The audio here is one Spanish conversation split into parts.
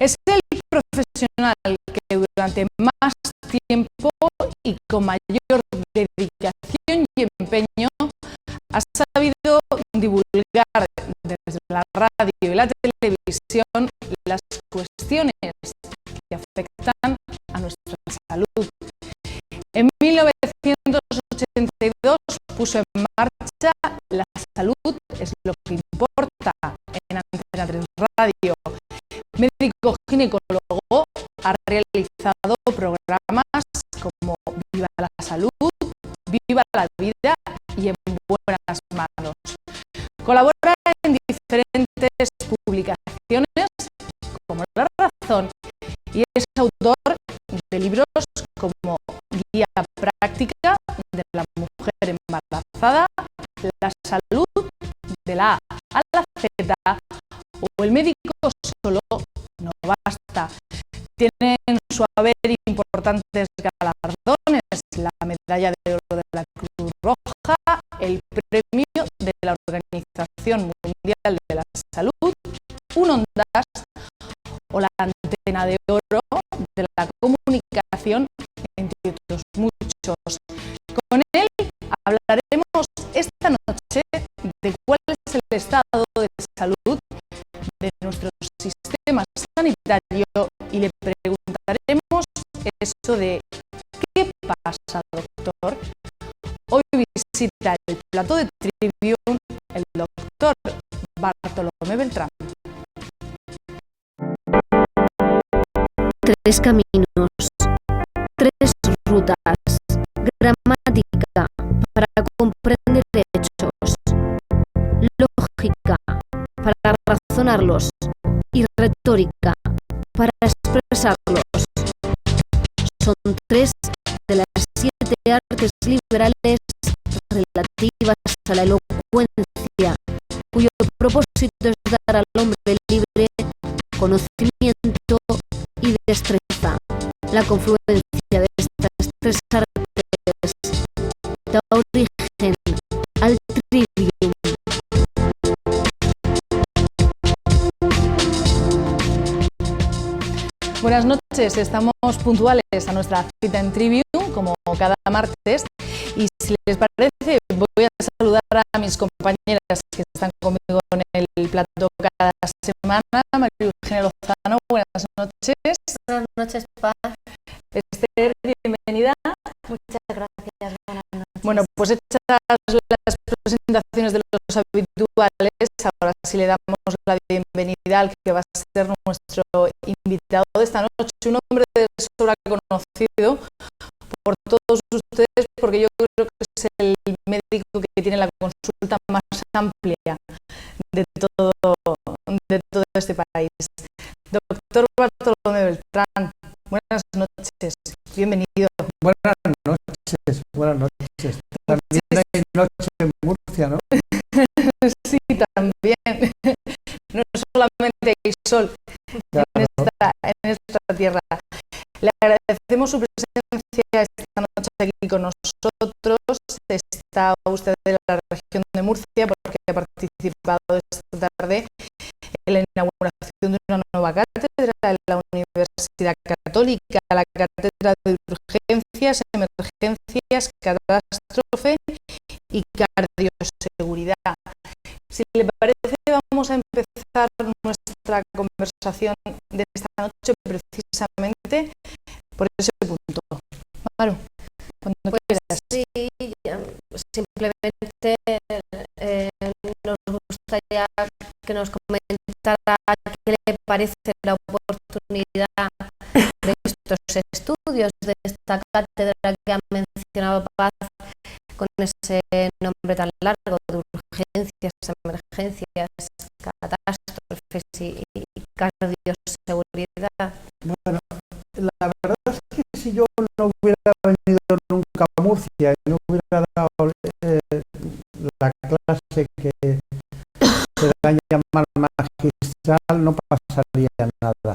Es el profesional que durante más tiempo y con mayor dedicación y empeño ha sabido divulgar desde la radio y la televisión las cuestiones que afectan a nuestra salud. En 1982 puso en marcha La salud es lo que importa en Antena 3 Radio. Médico ginecólogo, ha realizado programas como Viva la salud, Viva la vida y En buenas manos. Colabora en diferentes publicaciones como La Razón y es autor de libros como Guía práctica de la mujer embarazada, La salud de la A a la Z o El médico solo no basta. Tiene en su haber importantes galardones, la medalla de oro de la Cruz Roja, el premio de la Organización Mundial de la Salud, un Ondas o la antena de oro de la comunicación, entre otros muchos. Con él hablaremos esta noche de cuál es el estado de salud de nuestro sistema sanitario y le preguntaremos eso de ¿qué pasa, doctor? Hoy visita el plató de Trivium el doctor Bartolomé Beltrán. Tres caminos, tres rutas, gramática para comprender hechos, lógica para razonarlos y retórica para expresarlos. Son tres de las 7 artes liberales relativas a la elocuencia, cuyo propósito es dar al hombre libre conocimiento y destreza. La confluencia de estas tres artes da origen al Trivium. Buenas noches, estamos puntuales a nuestra cita en Trivium, como cada martes, y si les parece voy a saludar a mis compañeras que están conmigo en el plató cada semana. María Eugenia Lozano, buenas noches. Buenas noches, Paz. Esther, bienvenida. Muchas gracias, buenas noches. Bueno, pues hechas las presentaciones de los habituales, ahora sí le damos la bienvenida al que va a ser nuestro invitado de esta noche, un hombre de sobra conocido por todos ustedes, porque yo creo que es el médico que tiene la consulta más amplia de todo este país. Doctor Bartolomé Beltrán, buenas noches, bienvenido. Buenas noches, buenas noches. También hay noche en Murcia, ¿no? Sí, también. No solamente hay sol Claro. en esta tierra. Le agradecemos su presencia esta noche aquí con nosotros. Está usted de la región de Murcia porque ha participado esta tarde en la inauguración de una nueva cátedra en la Universidad Católica, la cátedra de urgencias, emergencias, catástrofe y cardioseguridad. Si le parece, vamos a empezar nuestra conversación de esta noche precisamente por ese punto. Maru, cuando quieras. Sí, simplemente nos gustaría que nos comentara qué le parece la oportunidad de estos estudios, de esta cátedra que ha mencionado Paz, con ese nombre tan largo de urgencias, emergencias, catástrofes y cardioseguridad. Bueno, la verdad es que si yo no hubiera venido nunca a Murcia y no hubiera dado la clase que se da a llamar magistral, no pasaría nada.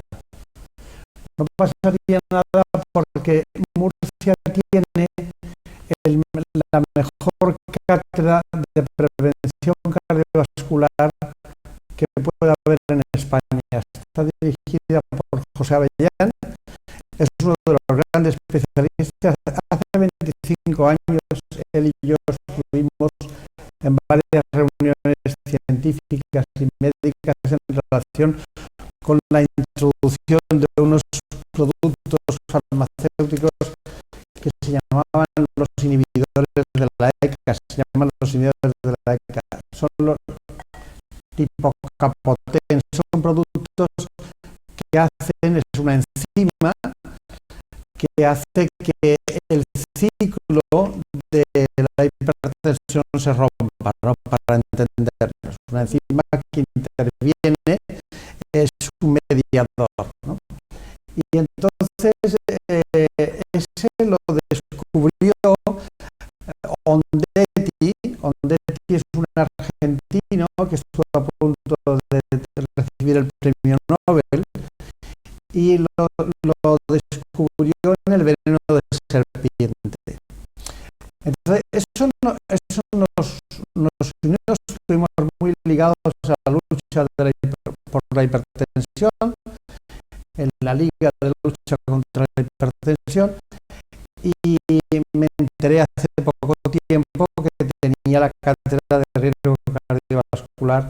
No pasaría nada porque Murcia tiene la mejor cátedra de prevención cardiovascular que pueda haber en España. está dirigida por José Avellán, es uno de los grandes especialistas. Hace 25 años él y yo estuvimos en varias reuniones científicas y médicas en relación con la introducción de unos productos farmacéuticos que se llamaban los inhibidores de la ECA, se llaman los inhibidores de la ECA. Son los tipo Capoten, son productos que hacen, es una enzima que hace que el ciclo de la hipertensión se rompa, ¿no? Para entendernos. Una enzima que interviene, es un mediador, ¿no? Y entonces ese lo descubrió Ondetti. Ondetti es un argentino que estuvo a punto de recibir el premio Nobel y lo descubrió en el veneno de serpiente. Entonces, eso nos unió, estuvimos muy ligados a la lucha por la hipertensión, en la Liga de Lucha contra la Hipertensión, y me enteré hace poco tiempo que tenía la cátedra de riesgo cardiovascular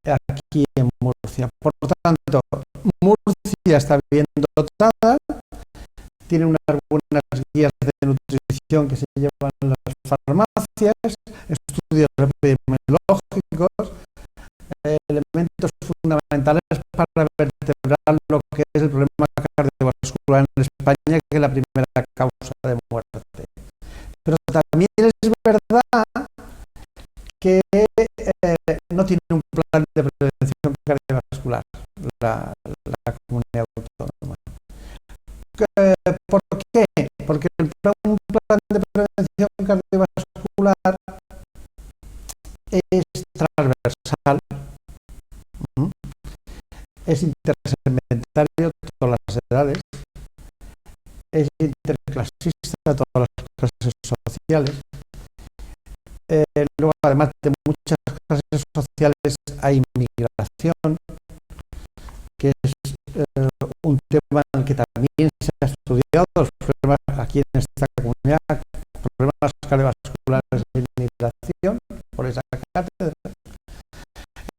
aquí en Murcia. Por lo tanto, Murcia está bien dotada, tiene unas buenas guías de nutrición que se llevan en las farmacias, estudios epidemiológicos, elementos fundamentales para vertebrar lo que es el problema cardiovascular en España, que es la primera causa de muerte. Pero también es verdad que no tiene un plan de prevención cardiovascular la comunidad autónoma. ¿Por qué? Porque un plan de prevención cardiovascular es transversal, es intersegmentario a todas las edades, es interclasista a todas las clases sociales. Luego, además de muchas clases sociales, hay migración, que es un tema en el que también se ha estudiado los problemas aquí en esta comunidad, problemas cardiovasculares de migración, por esa cátedra.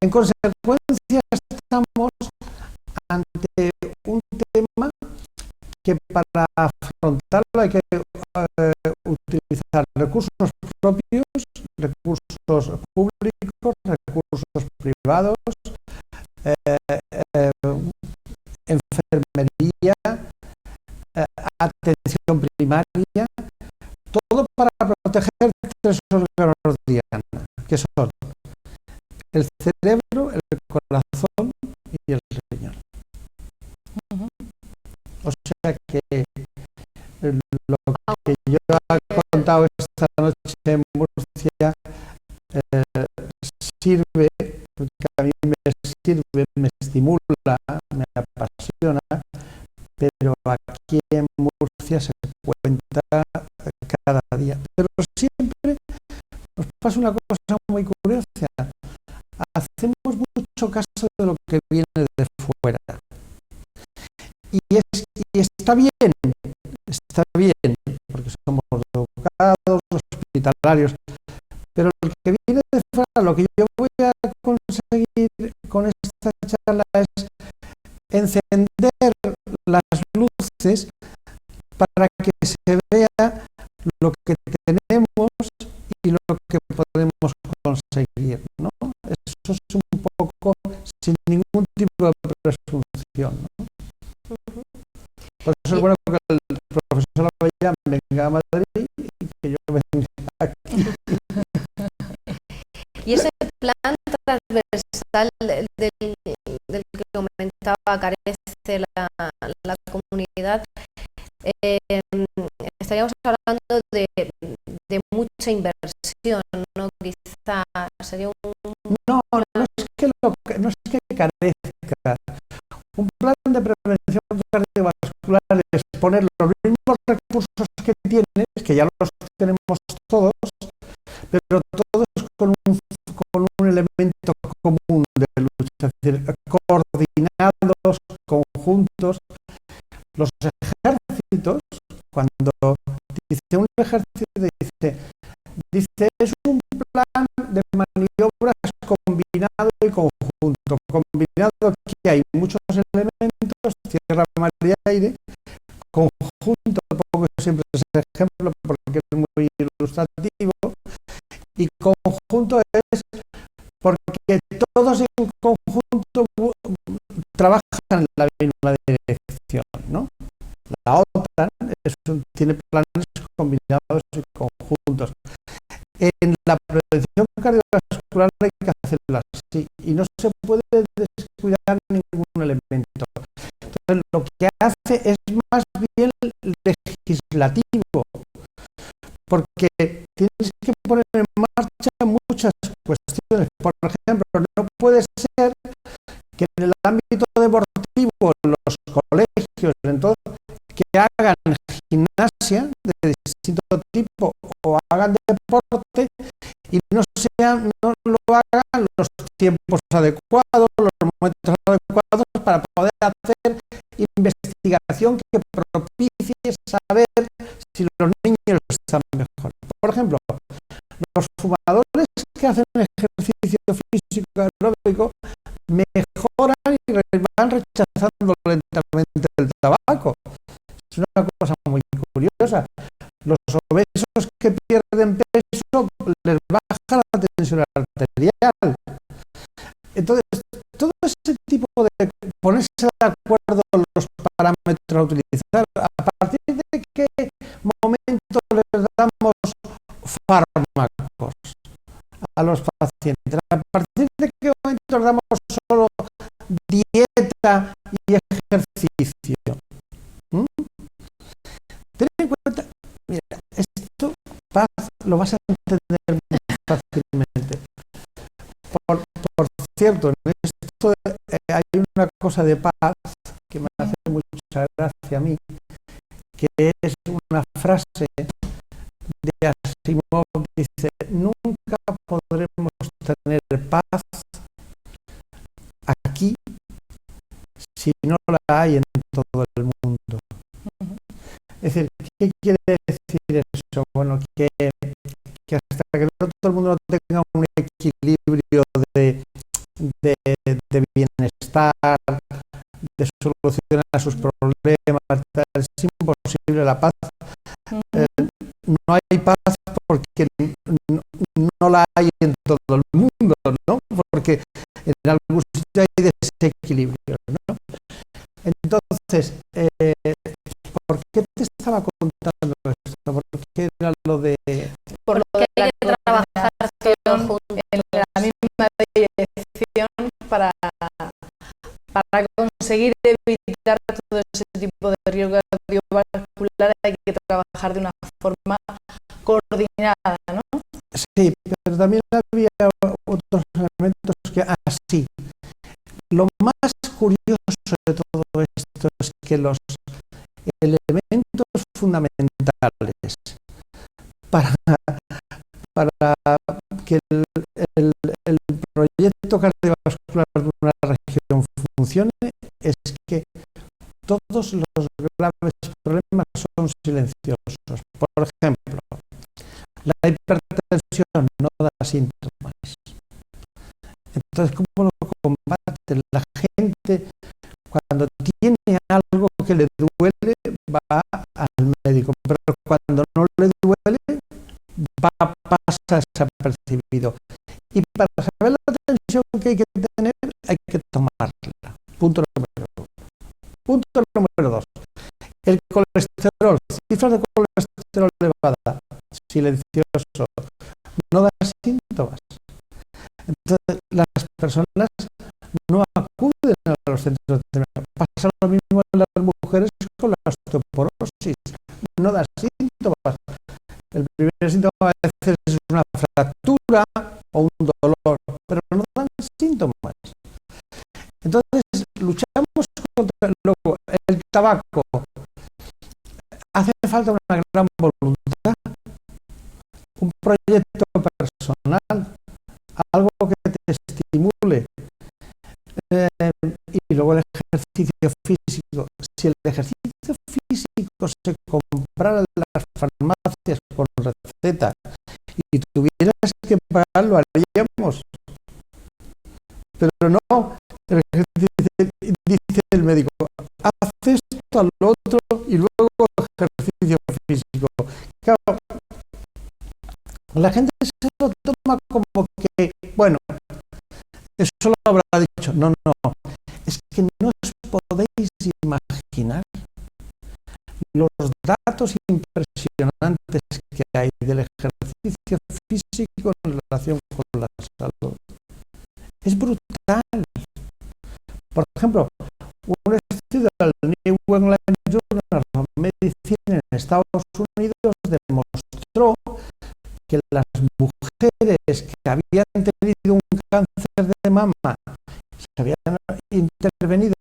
En consecuencia, estamos ante un tema que para afrontarlo hay que utilizar recursos propios, recursos públicos, recursos privados, enfermería, atención primaria, todo para proteger tres órganos diana, que son el cerebro, el corazón y el riñón. O sea que lo que yo he contado esta noche en Murcia sirve, porque a mí me sirve, me estimula, me apasiona, pero aquí en Murcia se cuenta cada día. Pero siempre nos pasa una cosa muy curiosa. Hacemos mucho caso de lo que viene de fuera. Y está bien, porque somos educados, hospitalarios, pero lo que viene de fuera, lo que yo voy a conseguir con esta charla es encender las luces para que se vea lo que tenemos y lo que podemos conseguir, ¿no? Eso es un poco sin ningún tipo de presunción, ¿no? Por eso es bueno que el profesor Avellán venga a Madrid y que yo venga aquí. Y ese plan transversal del que comentaba carece la comunidad, estaríamos hablando de mucha inversión, ¿no? Quizá sería un... No es que carezca. Un plan de prevención cardiovascular es poner los mismos recursos que tienes, que ya los tenemos todos, pero todos con un elemento común de lucha, es decir, coordinado conjuntos. Los ejércitos, cuando dice un ejército, dice es un plan de maniobras combinado y conjunto. Combinado, aquí hay muchos elementos, tierra, mar y aire. Conjunto, pongo siempre ese ejemplo porque es muy ilustrativo. Y conjunto es porque todos en conjunto trabajan en la misma dirección, ¿no? La OTAN tiene planes combinados y conjuntos. En la prevención cardiovascular hay que hacerlo así y no se puede descuidar ningún elemento. Entonces, lo que hace es más bien legislativo, porque tienes que poner en marcha muchas cuestiones. Por ejemplo, no puede ser que en el ámbito deportivo, en los colegios, entonces, que hagan gimnasia de distinto tipo o hagan deporte y no lo hagan los tiempos adecuados, los momentos adecuados para poder hacer investigación que propicie saber si los niños están mejor. Por ejemplo, los fumadores que hacen ejercicio físico aeróbico mejoran y van rechazando lentamente el tabaco. Es una cosa muy curiosa. Los obesos que pierden peso les baja la tensión arterial. Entonces, todo ese tipo de ponerse de acuerdo los parámetros a utilizar, a partir de qué momento les damos fármacos a los pacientes, a partir de qué momento les damos solo dieta y ejercicio. Ten en cuenta, mira, esto lo vas a entender muy fácilmente. Por cierto, en esto hay una cosa de paz que me hace mucha gracia a mí, que es una frase de Asimov que dice: nunca podremos tener paz aquí si no la hay en todo el mundo. Es decir, ¿qué quiere decir eso? Bueno, que hasta que no todo el mundo tenga un equilibrio de bienestar, de solucionar sus problemas, es imposible la paz. No hay paz porque no la hay en todo el mundo, ¿no? Porque en algún sitio hay desequilibrio, ¿no? Entonces, ¿por qué te estaba contando esto? Porque era lo de... Por lo que hay que trabajar todos juntos en la misma dirección para conseguir evitar todo ese tipo de riesgo cardiovascular. Hay que trabajar de una forma coordinada, ¿no? Sí, pero también había otros elementos que así. Lo más curioso de todo esto es que los elementos fundamentales para que el proyecto cardiovascular de una región funcione es que todos los graves problemas son silenciosos. Por ejemplo, la hipertensión no da síntomas. Entonces, ¿cómo lo combaten? La gente, cuando tiene algo que le duele, va al médico, pero cuando no le duele, pasa desapercibido. Y para saber la tensión que hay que tener, hay que tomarla. Punto número 1. Punto número 2. El colesterol, cifras de colesterol elevada, silencioso, no da síntomas. Entonces, las personas no acuden a los centros de tratamiento. Pasa lo mismo en las mujeres con la osteoporosis. No da síntomas. El primer síntoma a veces es una fractura o un dolor, pero no dan síntomas. Entonces, luchamos contra luego el tabaco. Hace falta una gran voluntad, un proyecto personal, algo que te estimule, y luego el ejercicio físico, si el ejercicio físico se comprara en las farmacias con receta y tuvieras que pagarlo, haríamos. Pero no, dice el médico, haz esto al otro y luego ejercicio físico. Claro, la gente se lo toma como que, bueno, eso lo habrá dicho. No, no, es que no os podéis imaginar los datos impresionantes que hay del ejercicio físico en relación con la salud. Es brutal. Por ejemplo, un estudio del New England Journal of Medicine en Estados Unidos demostró que las mujeres que habían tenido un cáncer de mama se habían intervenido,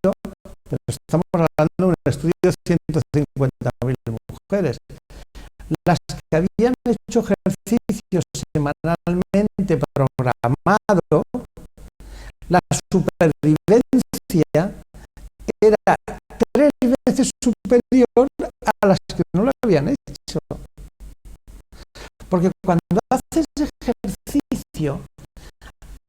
pero estamos hablando de un estudio de 150.000 mujeres, las que habían hecho ejercicios semanalmente programado, la supervivencia era 3 veces superior a las que no lo habían hecho. Porque cuando haces ejercicio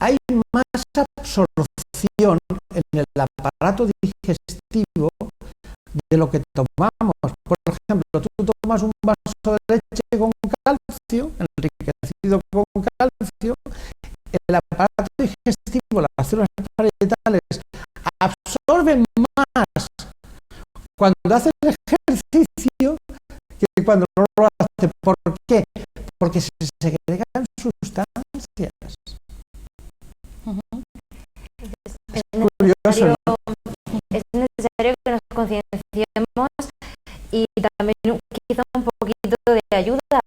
hay más absorción en el aparato digestivo de lo que tomamos. Por ejemplo, tú tomas un vaso de leche con calcio, enriquecido con calcio, el aparato digestivo, las células parietales absorben más cuando haces ejercicio que cuando no lo haces. ¿Por qué? Porque se segregan sustancias. Es curioso, ¿no? Es necesario que nos concienciemos y también quizá un poquito de ayuda.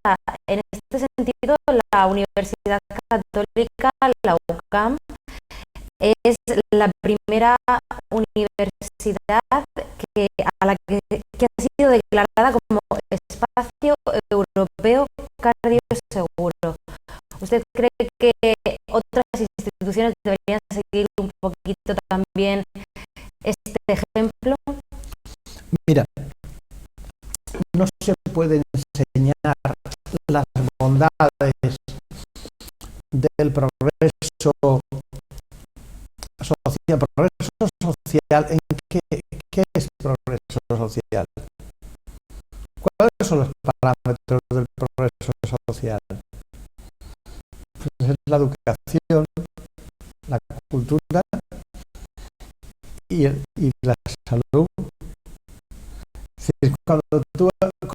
En este sentido, la Universidad Católica, la UCAM, es la primera universidad que ha sido declarada como espacio europeo cardioseguro. ¿Usted cree que otras instituciones deberían seguir un poquito también este ejemplo? Mira, no se puede enseñar las bondades del progreso social. ¿En qué es progreso social? ¿Cuáles son los parámetros del progreso social? Pues es la educación, la cultura y la salud. Es decir,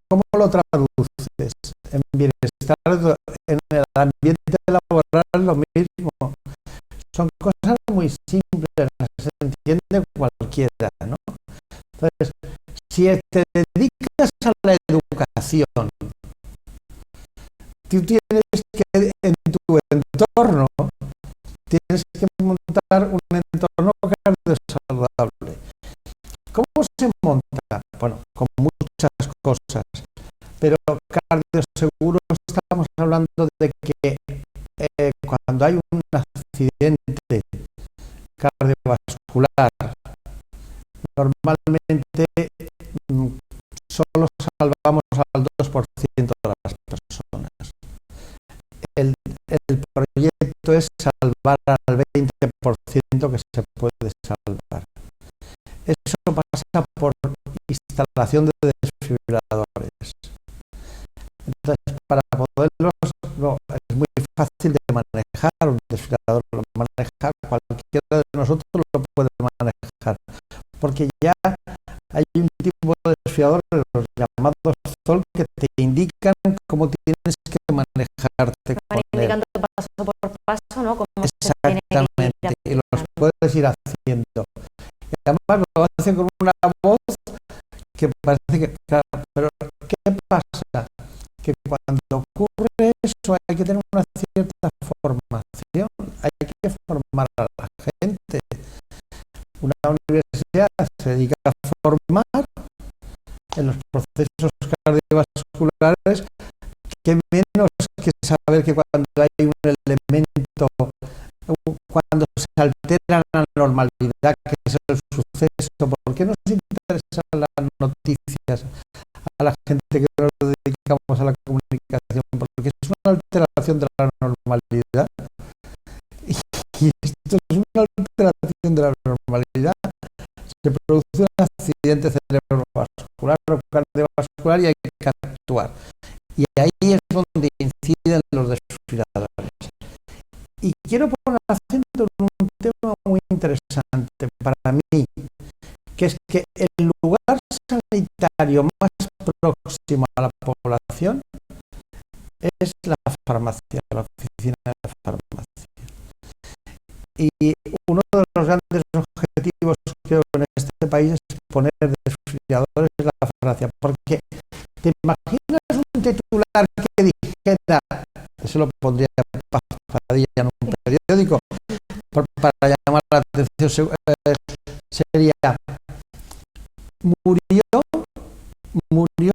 ¿cómo lo traduces? En bienestar, en el ambiente laboral, lo mismo. Son cosas muy simples, se entiende cualquiera, ¿no? Entonces, si te dedicas a la educación, tú tienes que, en tu entorno, tienes que montar un entorno cardiosaludable. ¿Cómo se monta? Bueno, con muchas cosas, pero cardioseguro estamos hablando de que cuando hay un accidente cardiovascular, normalmente solo salvamos al 2% de las personas. El proyecto es salvar al 20% que se puede salvar. Eso pasa por instalación de desfibriladores. Entonces, para poderlos, no, es muy fácil de manejar un desfibrilador, lo maneja cualquiera de nosotros, lo puede manejar, porque ya hay un tipo de desfibriladores, los llamados ZOL, que te indican cómo tienes que manejarte con indicando él. paso por paso, ¿no? Cómo Exactamente, y los puedes ir haciendo. Y además lo hace con una voz que parece que... Claro, pero ¿qué pasa? Que cuando ocurre eso hay que tener una cierta formación, hay que formar a la gente. Una universidad se dedica a formar en los procesos cardiovasculares, que menos que saber que cuando hay un elemento, cuando se altera la normalidad, que es el suceso, ¿por qué no se noticias a la gente que nos dedicamos a la comunicación, porque es una alteración de la normalidad. Y esto es una alteración de la normalidad. Se produce un accidente cerebrovascular o cardiovascular y hay que actuar. Y ahí es donde inciden los desfibriladores. Y quiero poner acento en un tema muy interesante para mí, que es que el lugar sanitario más próximo a la población es la farmacia, la oficina de farmacia. Y uno de los grandes objetivos que en este país es poner desfibriladores en la farmacia, porque ¿te imaginas un titular que dijera, eso lo pondría Padilla en un periódico, para llamar la atención, sería murió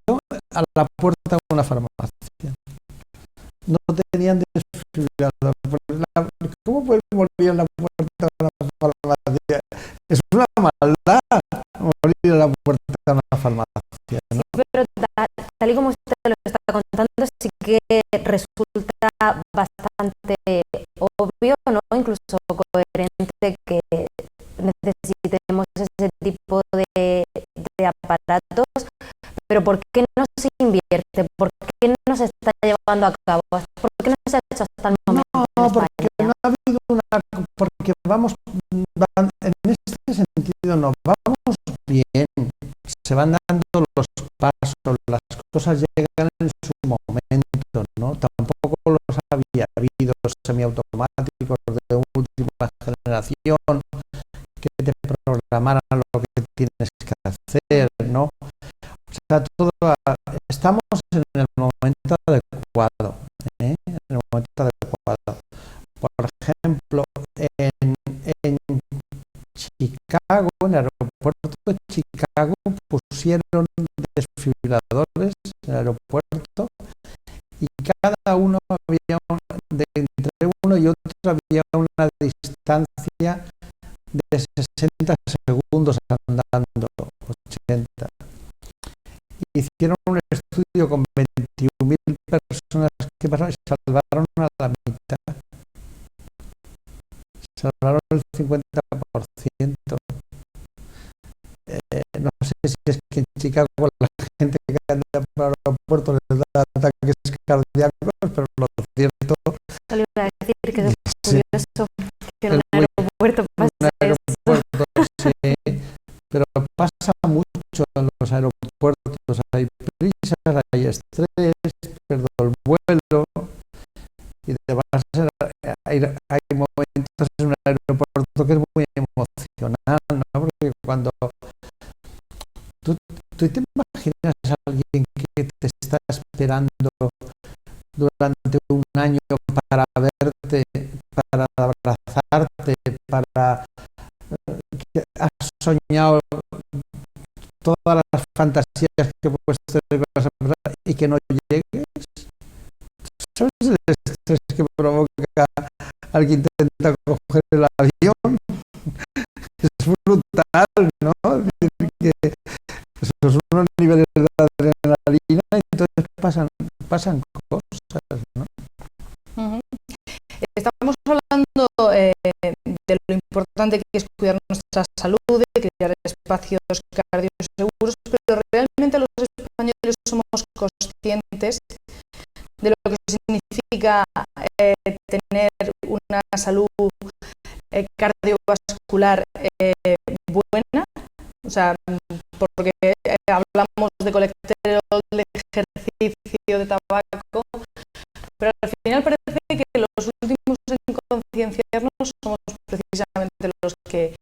a la puerta de una farmacia? No tenían desfibrilador. ¿Cómo puede morir en la puerta de una farmacia? Es una maldad morir en la puerta de una farmacia, ¿no? Pero tal y como usted lo está contando, sí que resulta bastante obvio, ¿no? Incluso coherente que necesitemos ese tipo de aparatos, pero ¿por qué no se invierte? ¿Por qué no se está llevando a cabo? ¿Por qué no se ha hecho hasta el momento? No, porque no ha habido porque vamos, en este sentido no vamos bien, se van dando los pasos, las cosas llegan en su momento, ¿no? Tampoco los había habido semiautomáticos de última generación que te programaran lo que tienes que hacer, ¿no? O sea, estamos en el momento adecuado, ¿eh? En el momento adecuado. Por ejemplo, en Chicago, en el aeropuerto de Chicago, pusieron desfibriladores en el aeropuerto y cada uno entre uno y otro había una distancia de 60 segundos andando, 80. Hicieron un estudio con 21.000 personas que pasaron y salvaron a la mitad. Salvaron el 50%. No sé si es que en Chicago la gente que anda por el aeropuerto les da ataques cardíacos, pero lo cierto... Yo le iba a decir que es curioso que en un aeropuerto pase eso. Sí, pero pasa mucho en los aeropuertos. Hay prisas, hay estrés, pierdo el vuelo y además hay momentos en un aeropuerto que es muy emocional, ¿no? Porque cuando tú te imaginas a alguien que te está esperando durante un año para verte, para abrazarte, para que has soñado todas las fantasías que puedes tener con esa persona y que no llegues. ¿Sabes el estrés que provoca al que intenta coger el avión? Es brutal, ¿no? Es decir, que esos son unos niveles de adrenalina y entonces pasan cosas, ¿no? Uh-huh. Estamos hablando de lo importante que es cuidar nuestra salud, de crear espacios cardioseguros, pero realmente los españoles somos conscientes de lo que significa tener una salud cardiovascular buena, o sea, porque hablamos de colesterol, de ejercicio, de tabaco, pero al final parece que los últimos en concienciarnos somos precisamente los que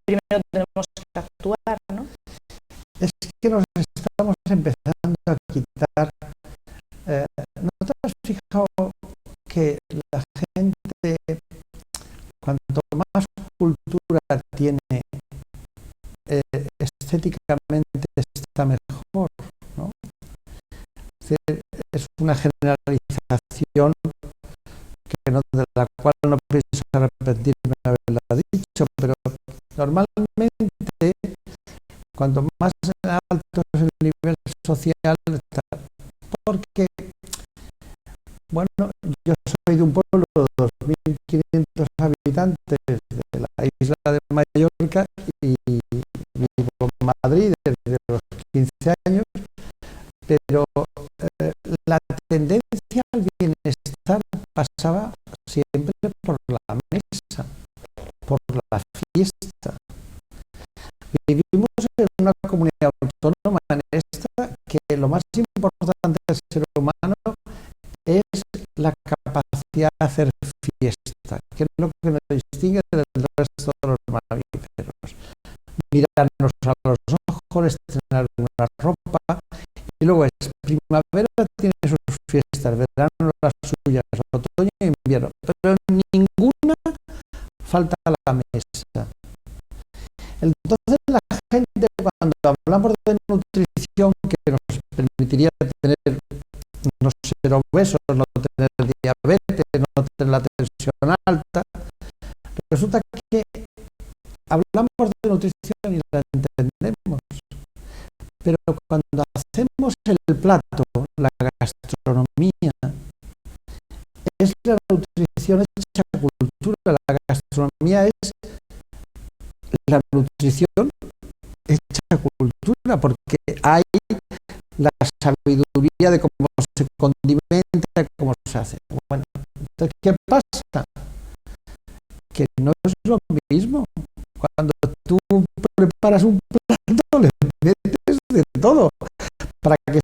primero tenemos que actuar, ¿no? Es que nos estamos empezando a quitar. ¿No te has fijado que la gente, cuanto más cultura tiene, estéticamente está mejor, ¿no? Es una generalización de la cual no pienso arrepentirme de haberla dicho, pero normalmente cuanto más alto nivel social está, porque, bueno, yo soy de un pueblo de 2.500 habitantes de la isla de Mallorca y vivo en Madrid desde los 15 años, pero la tendencia al bienestar pasaba siempre por la mesa, por la fiesta. Vivimos en una comunidad autónoma en esta que lo más importante del ser humano es la capacidad de hacer fiesta, que es lo que nos distingue del resto de los mamíferos. Mirarnos a los ojos, estrenar una ropa, y luego es primavera, tiene sus fiestas, verano las suyas, otoño e invierno, pero en ninguna falta la mesa. Entonces la gente, cuando hablamos de nutrición, que nos permitiría tener, no ser obesos, no tener diabetes, no tener la tensión alta, resulta que hablamos de nutrición y la entendemos, pero cuando hacemos el plato, la gastronomía, es la nutrición hecha cultura. La gastronomía es la nutrición hecha cultura, porque hay la sabiduría de cómo se condimenta, cómo se hace. Bueno, entonces, ¿qué pasa? Que no es lo mismo. Cuando tú preparas un plato, le metes de todo para que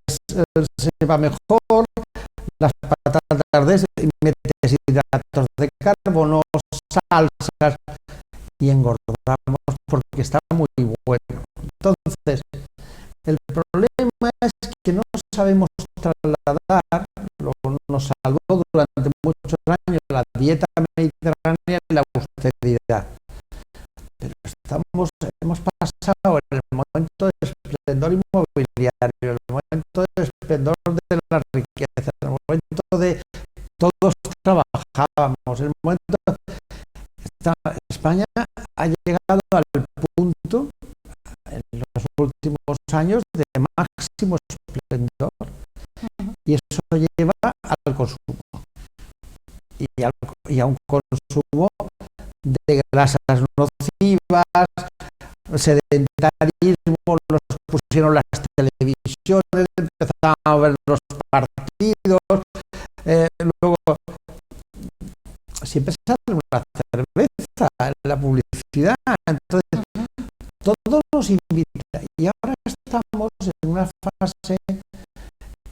sepa mejor. Las patatas de ese, metes hidratos de carbono, salsas, y engordamos porque está muy bueno. Entonces, el problema es que no sabemos trasladar, nos salvó durante muchos años la dieta mediterránea y la austeridad. Pero hemos pasado en el momento de esplendor inmobiliario, el momento de esplendor de la riqueza, el momento de todos trabajábamos, el momento España ha llegado al punto en los últimos años de máximo esplendor, y eso lleva al consumo y a un consumo de grasas nocivas, sedentarismo. Los pusieron las televisiones, empezaron a ver los partidos, luego siempre sale una cerveza en la publicidad, entonces todo nos invita, y ahora estamos en una fase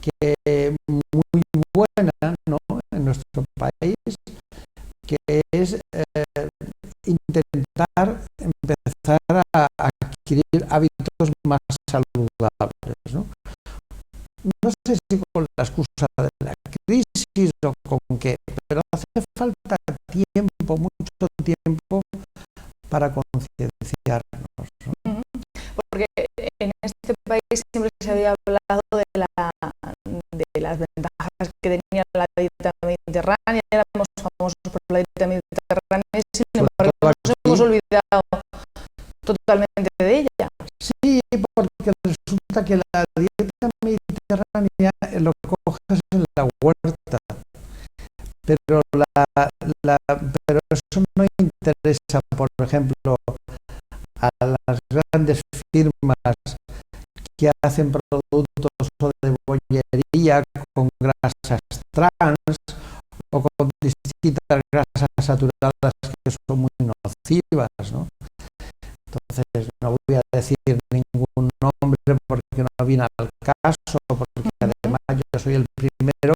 que muy buena, ¿no?, en nuestro país, que es intentar empezar a adquirir hábitos más saludables, ¿no? No sé si con la excusa de la crisis o con qué, pero hace falta tiempo, mucho tiempo, para concienciarnos, ¿no? Porque en este país siempre se había hablado de las ventajas que tenía la dieta mediterránea, éramos famosos por la dieta mediterránea, y sin embargo nos hemos olvidado totalmente de ella. Sí, porque resulta que la dieta mediterránea lo coges en la huerta, pero pero eso no interesa, por ejemplo, a las grandes firmas que hacen productos de bollería con grasas trans o con distintas grasas saturadas que son muy nocivas, ¿no? Entonces no voy a decir ningún nombre porque no viene al caso, porque además yo soy el primero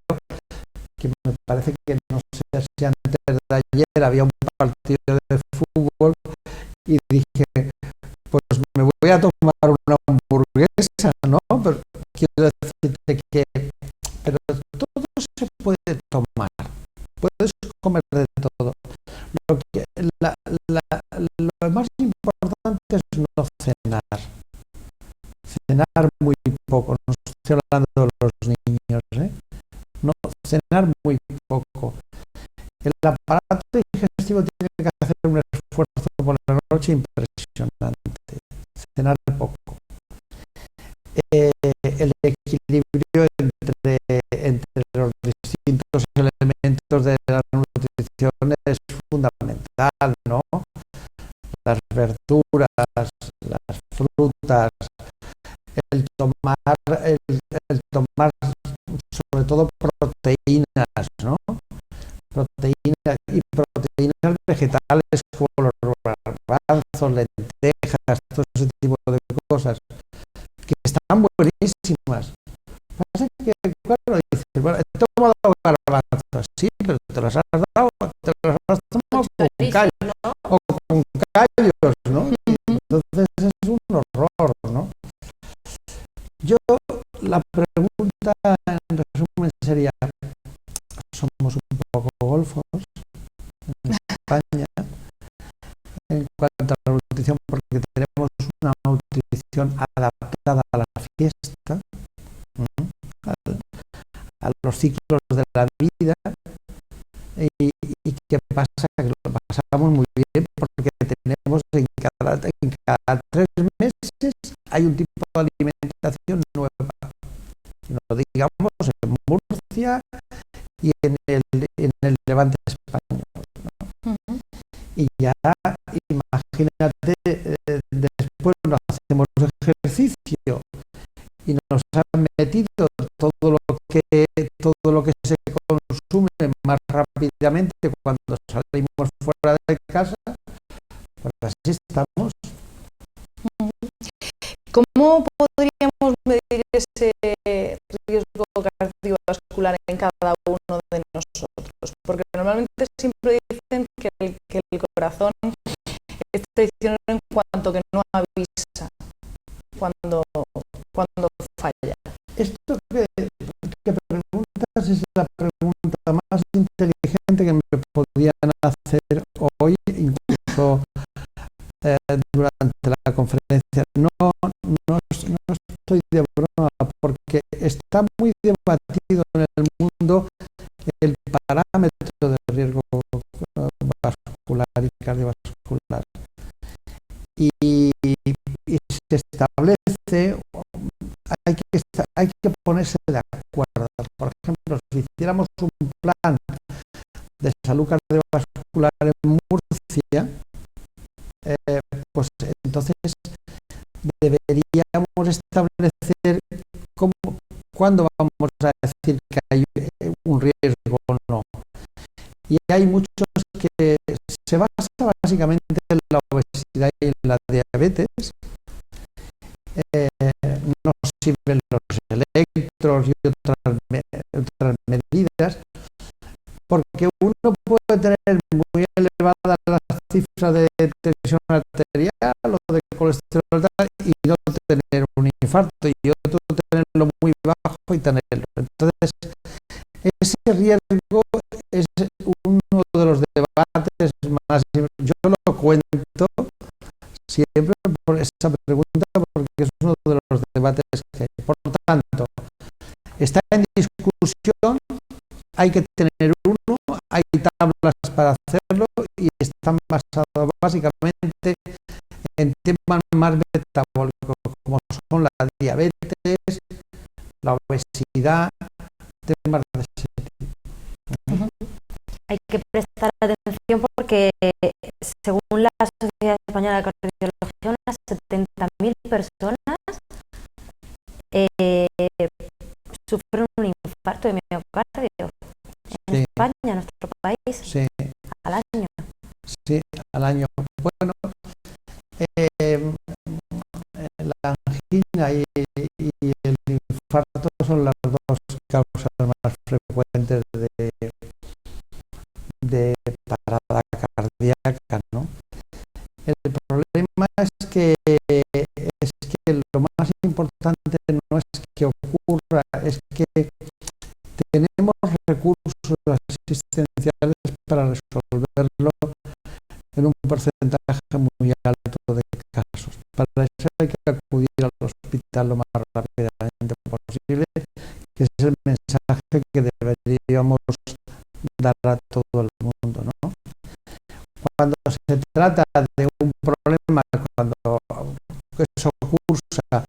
que me parece que, no sé si antes de ayer había un partido de fútbol y dije, pues me voy a tomar una hamburguesa, ¿no? Pero quiero decirte que todo se puede tomar, puedes comer de todo. Lo más importante es no cenar. Cenar muy poco, no estoy hablando de los niños, no, cenar muy poco. El aparato digestivo tiene que hacer un esfuerzo por la noche impresionante. Cenar poco. las verduras, las frutas, el tomar sobre todo proteínas, ¿no? Proteínas y proteínas vegetales como los garbanzos, lentejas, todo ese tipo de cosas que están buenísimas. Pasa que, claro, dices, bueno, te he tomado garbanzos, sí, pero te los has tomado con callos, ¿no? O con callos, ¿no? Entonces es un horror, ¿no? Yo, la pregunta en resumen sería, somos un poco golfos en España en cuanto a la nutrición, porque tenemos una nutrición adaptada a la fiesta, a los ciclos de la vida, y ¿qué pasa? Que lo pasamos muy bien porque tenemos en cada 3 meses hay un tipo de alimentación nueva. No digamos en Murcia y en el Levante español, ¿no? Y ya imagínate, después nos hacemos ejercicio y nos han metido todo lo que se consume más rápidamente cuando salimos fuera de casa, pues así estamos. ¿Cómo podríamos medir ese riesgo cardiovascular en cada uno de nosotros? Porque normalmente siempre dicen que el corazón es traicionero en cuanto que no avisa cuando falla. Esto que preguntas es la pregunta más inteligente que me podían hacer hoy, incluso durante la conferencia. No estoy de broma, porque está muy debatido en el mundo el parámetro de riesgo vascular y cardiovascular. Y se establece, hay que ponerse de acuerdo. Por ejemplo, si hiciéramos un plan de salud cardiovascular en Murcia, pues entonces deberíamos establecer cuándo vamos a decir que hay un riesgo o no. Y hay muchos que se basa básicamente en la obesidad y en la diabetes. No sirven los electros y otras medidas, porque uno puede tener muy elevadas las cifras de tensión arterial o de colesterol y no tener un infarto, y otro tenerlo muy bajo y tenerlo. Entonces, ese riesgo es uno de los debates más. Yo lo cuento siempre por esa pregunta, porque es uno de los debates que hay. Por lo tanto, está en discusión, hay que tener uno, hay tablas para hacerlo y están basados básicamente en temas más metabólicos, como son la diabetes, la obesidad, temas de ese tipo. Hay que prestar atención porque, según la Sociedad Española de Cardiología, unas 70.000 personas sufren un infarto de miocardio en España, en nuestro país, sí, al año. Sí, al año. Bueno, la angina y el infarto son las dos causas más frecuentes de parada cardíaca, ¿no? El problema es que lo más importante no es que ocurra, es que tenemos recursos asistenciales para resolverlo en un porcentaje muy alto de casos. Para eso hay que acudir al hospital lo más rápidamente posible, que es el mensaje que deberíamos dar a todo el mundo, ¿no? Cuando se trata de un problema, cuando eso cursa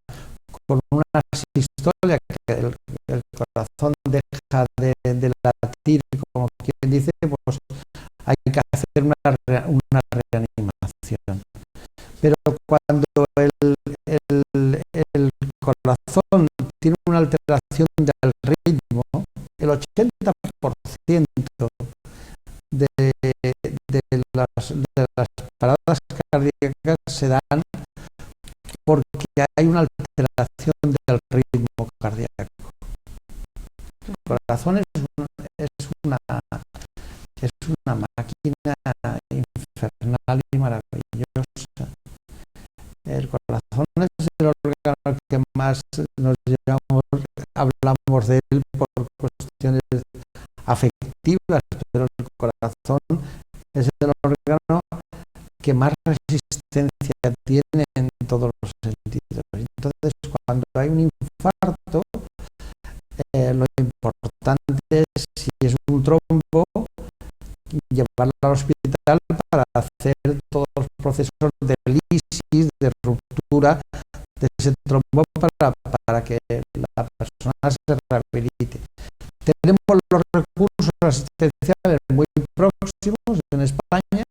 con una sistolia, que el corazón deja de latir, como quien dice, pues hay que hacer una reanimación. cuando el corazón tiene una alteración del ritmo, el 80% de las paradas cardíacas se dan porque hay una alteración del ritmo cardíaco. El corazón es una máquina infernal y maravillosa. El corazón es el órgano que más hablamos de él por cuestiones afectivas, pero el corazón es el órgano que más resistencia tiene en todos los sentidos. Entonces, cuando hay un infarto, lo importante es, si es un trombo, llevarlo al hospital para hacer todos los procesos de lisis, de ruptura de ese trombo para que la persona se rehabilite. Tenemos los recursos asistenciales muy próximos en España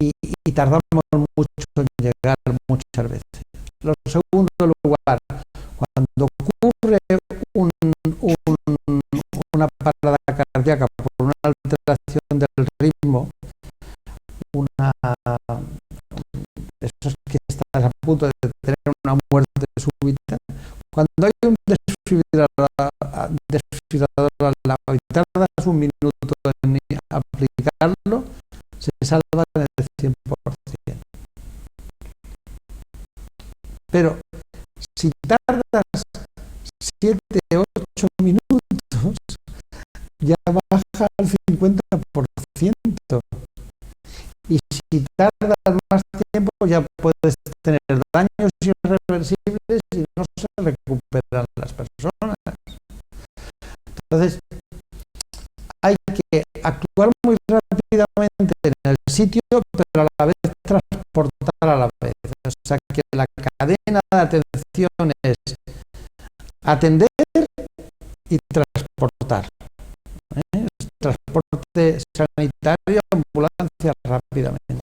y tardamos mucho en llegar muchas veces. En segundo lugar, cuando ocurre una parada cardíaca por una alteración del ritmo, eso es que estás a punto de tener una muerte súbita, cuando hay un desfibrilador al lado y tardas un minuto en aplicarlo, se salva en el 100%. Pero si tardas 7, 8 minutos, ya baja al 50%. Y si tardas más tiempo, ya puedes tener daños irreversibles y no se recuperan las personas. Entonces, hay que actuar muy rápidamente en el sitio, pero a la vez transportar a la vez. O sea que la cadena de atención es atender y transportar. Transporte sanitario, ambulancia rápidamente.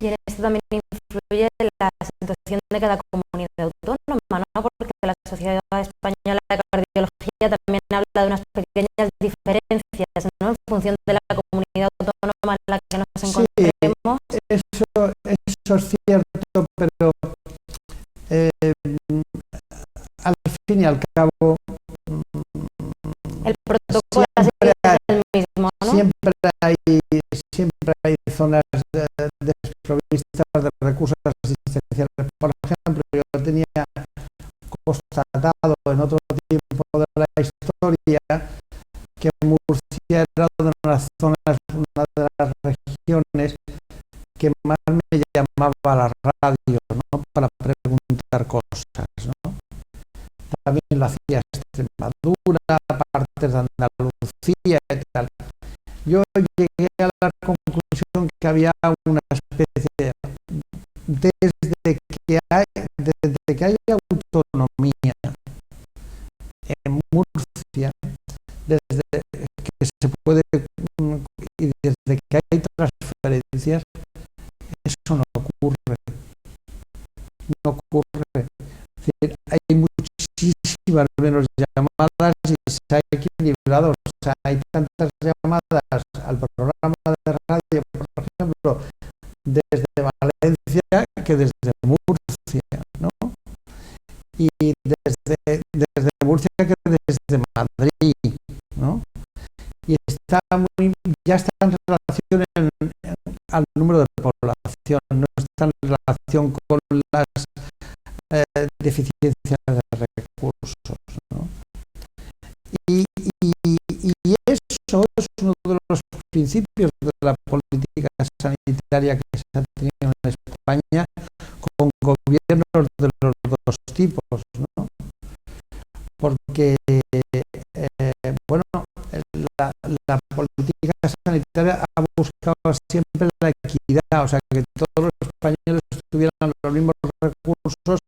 Y en esto también influye la situación de cada comunidad autónoma, ¿no? Porque la Sociedad Española de Cardiología también habla de unas pequeñas diferencias, ¿no? En función de la comunidad autónoma en la que nos encontremos. Sí, eso es cierto, pero al fin y al cabo el protocolo es el mismo, ¿no? Siempre hay zonas desprovistas de recursos asistenciales. Por ejemplo, yo tenía constatado en otro tiempo de la historia que Murcia era una de las regiones que más me llamaba a la radio, ¿no? Para preguntar cosas, ¿no? También lo hacía Extremadura, partes de Andalucía y tal. Yo llegué a la conclusión que había una especie desde que hay autonomía en Murcia, desde que se puede y desde que hay transferencias, eso no ocurre. Es decir, hay muchísimas menos llamadas y se ha equilibrado. O sea, hay tantas llamadas al programa de radio, por ejemplo, desde Valencia que desde Murcia, ¿no? Y desde Murcia que desde Madrid, ¿no? Y ya está en relación al número de población, no está en relación con las deficiencias de recursos, ¿no? Y eso es uno de los principios de la política sanitaria que se ha tenido en España con gobiernos de los dos tipos, ¿no? Porque la política sanitaria ha buscado siempre la equidad, o sea, que todos los españoles tuvieran los mismos recursos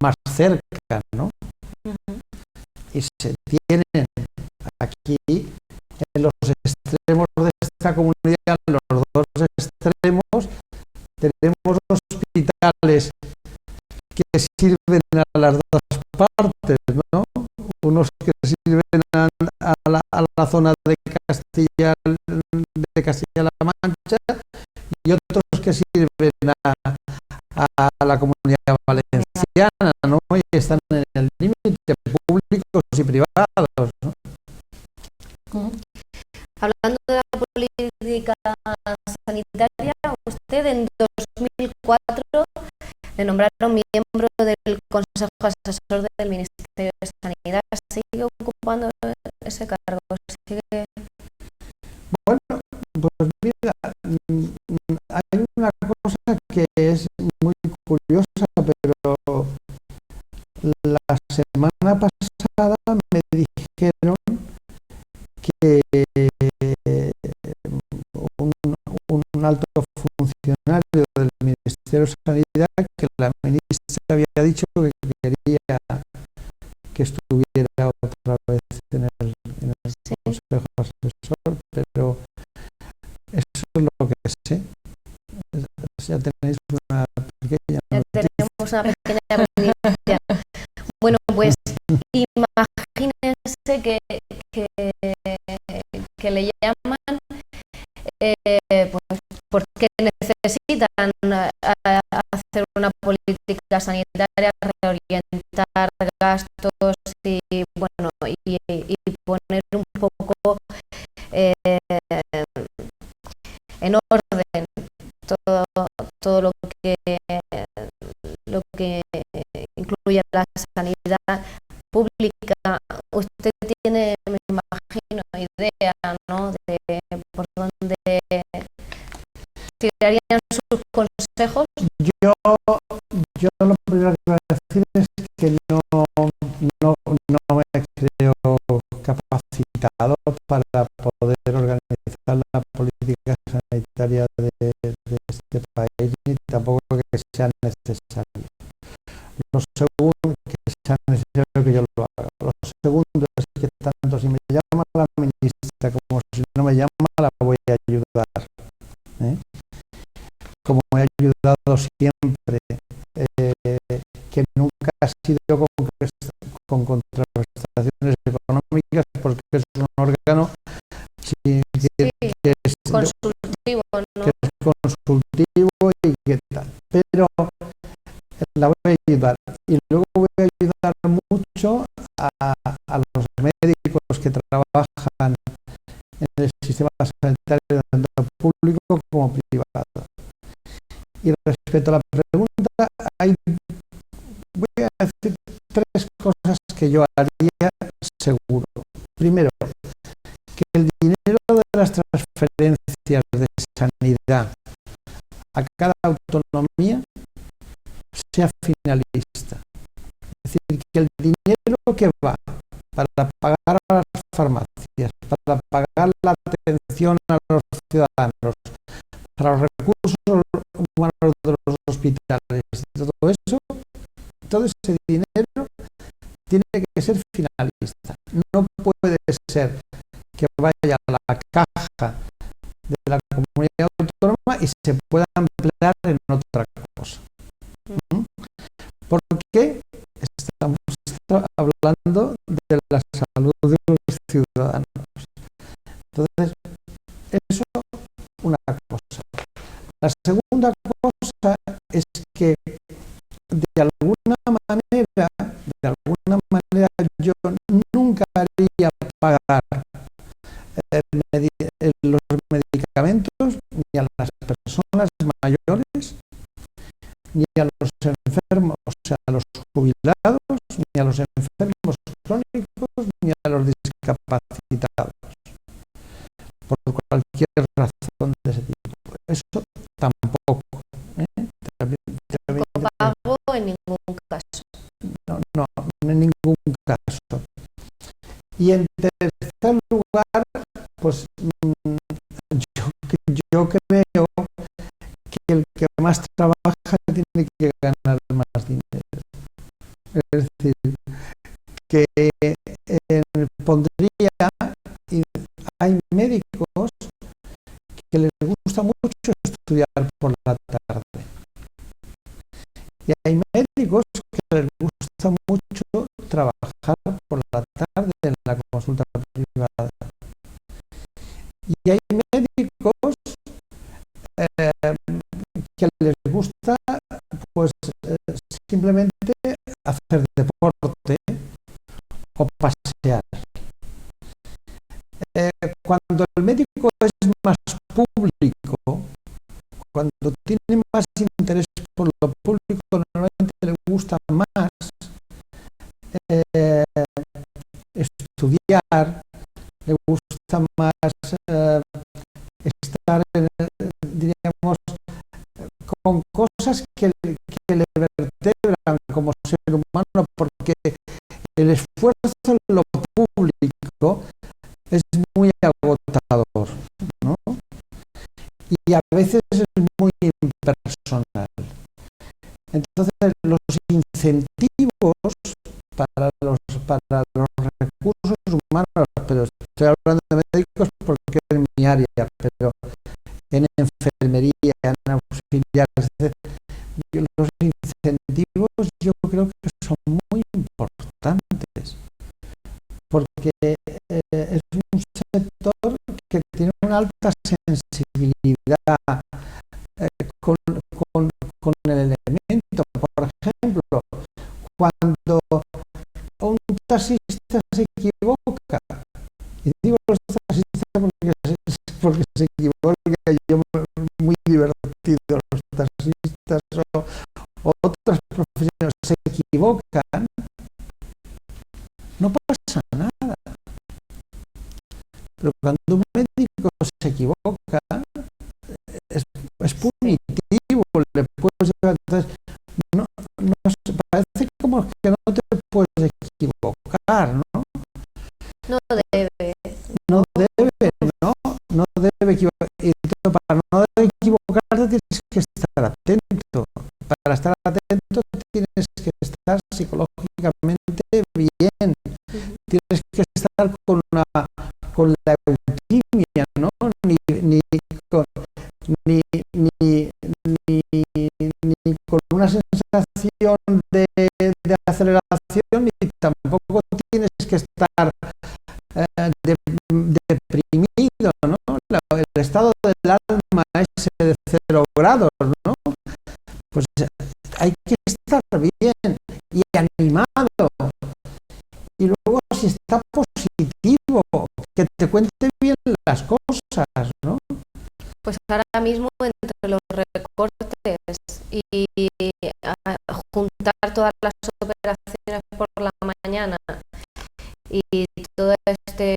más cerca, ¿no? Y se tienen aquí en los extremos de esta comunidad, los dos extremos, tenemos hospitales que sirven a las dos partes, ¿no? Unos que sirven a la zona de Castilla-La Mancha y otros que sirven a la Comunidad Valenciana, ¿no? Y están en el límite, públicos y privados, ¿no? Hablando de la política sanitaria, usted en 2004 le nombraron miembro del Consejo Asesor del Ministerio de Sanidad. ¿Sigue ocupando ese cargo? ¿Sigue? Bueno, pues mira, hay una cosa que es muy curiosa, pero la semana pasada me dijeron que un alto funcionario del Ministerio de Sanidad, que la ministra había dicho que quería que estuviera otra vez en el Consejo Asesor, pero eso es lo que sé. Ya tenéis una pequeña noticia. Tenemos una pequeña noticia. Bueno, pues imagínense que le llaman pues porque necesitan hacer una política sanitaria, reorientar gastos y bueno y poner un poco en orden todo lo que incluye la sanidad pública. Usted tiene, me imagino, idea, ¿no?, de por dónde tirarían sus consejos. Yo lo primero que voy a decir es que no me creo capacitado para poder organizar la política sanitaria de este país, ni tampoco que sea necesario. Lo segundo, que sea necesario que yo lo haga. Lo segundo es que tanto si me llama la ministra como si no me llama, la voy a ayudar, ¿eh? Como he ayudado siempre, que nunca ha sido con contraprestaciones económicas, porque es un órgano que es consultivo, ¿no? Que es consultivo y que tal. Pero la voy a ayudar. Y luego voy a ayudar mucho a los médicos que trabajan en el sistema sanitario, tanto público como privado. Y respecto a la pregunta, voy a decir tres cosas que yo haría seguro. Primero, que el dinero de las transferencias de sanidad a cada autonomía sea finalista. Es decir, que el dinero que va para pagar a las farmacias, para pagar la atención a los ciudadanos, para los recursos humanos de los hospitales, todo eso, todo ese dinero tiene que ser finalista. No puede ser que vaya a la caja de la comunidad autónoma y se pueda emplear en otra cosa. Porque estamos hablando de la salud de los ciudadanos. Entonces, eso una cosa. La segunda cosa es que de alguna manera yo nunca haría pagar los medicamentos ni a las personas mayores, ni a los enfermos, o sea, a los jubilados, ni a los enfermos crónicos, ni a los discapacitados, por cualquier razón de ese tipo. Eso tampoco. No pago en ningún caso. No, en ningún caso. Y en tercer lugar, pues yo creo que el que más trabaja tiene que ganar más dinero. Es decir, que pondría, y hay médicos que les gusta mucho estudiar por la tarde. Y hay médicos que les gusta mucho trabajar por la tarde en la consulta privada. Y hay médicos que les gusta pues simplemente hacer deporte o pasear. Cuando el médico es más público, cuando tiene más interés por lo público, normalmente le gusta más estudiar, le gusta más estar, diríamos, con cosas que le vertebran como ser humano, porque el esfuerzo en lo público es muy agotador, ¿no? Y a veces es muy impersonal. Entonces, los incentivos para los recursos humanos, pero estoy hablando de médicos porque es mi área, pero en enfermería, en auxiliares, los incentivos yo creo que son muy importantes, porque es un sector que tiene una alta sensibilidad con el elemento. Por ejemplo, cuando un taxista se equivoca, y digo los taxistas porque se equivocan, yo muy divertido, los taxistas o otras profesiones se equivocan, no pasa nada. Pero cuando un médico se equivoca, es punitivo, le puedes llevar. Entonces, no parece como que no te puedes equivocar, ¿no? No debe. No debe equivocar. Y para no equivocarte tienes que estar atento. Para estar atento tienes que estar psicológicamente bien. Tienes que estar con la eutimia, ¿no? Ni con una sensación de aceleración, ni tampoco tienes que estar deprimido, ¿no? El estado del alma es de 0 grados, ¿no? Pues hay que estar bien y animado. Y luego, si está positivo, que te cuente bien las cosas, ¿no? Pues ahora mismo, entre los recortes y juntar todas las operaciones por la mañana y todo este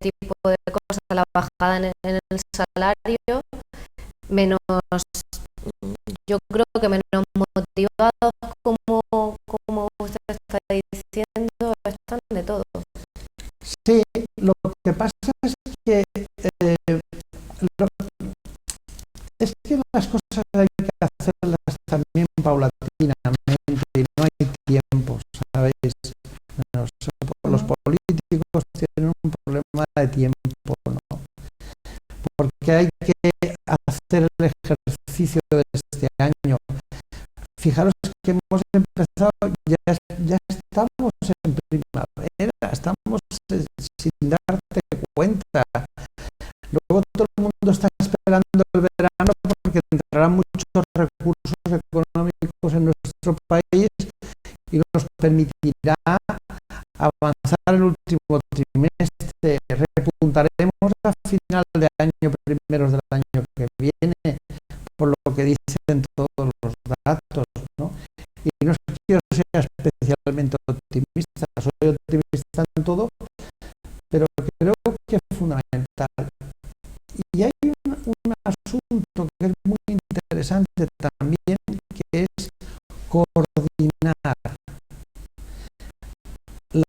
tipo de cosas, la bajada en el salario, menos, yo creo que menos motivados, como usted está diciendo, están de todo. Sí, lo que pasa es que las cosas hay que hacerlas también paulatinamente y no hay tiempo, ¿sabéis? Los políticos tienen un problema de tiempo, ¿no? Porque hay que hacer el ejercicio de este año. Fijaros que hemos empezado, ya estamos en primavera, estamos sin darte cuenta. Luego todo el mundo está esperando el verano porque entrarán muchos recursos económicos en nuestro país y nos permitirá avanzar el último trimestre. Repuntaremos a final de año, primeros del año que viene, por lo que dicen todos los datos, ¿no? Y no quiero ser especialmente optimista, soy optimista en todo, pero creo que es fundamental. Y hay un asunto que es muy interesante también, que es coordinar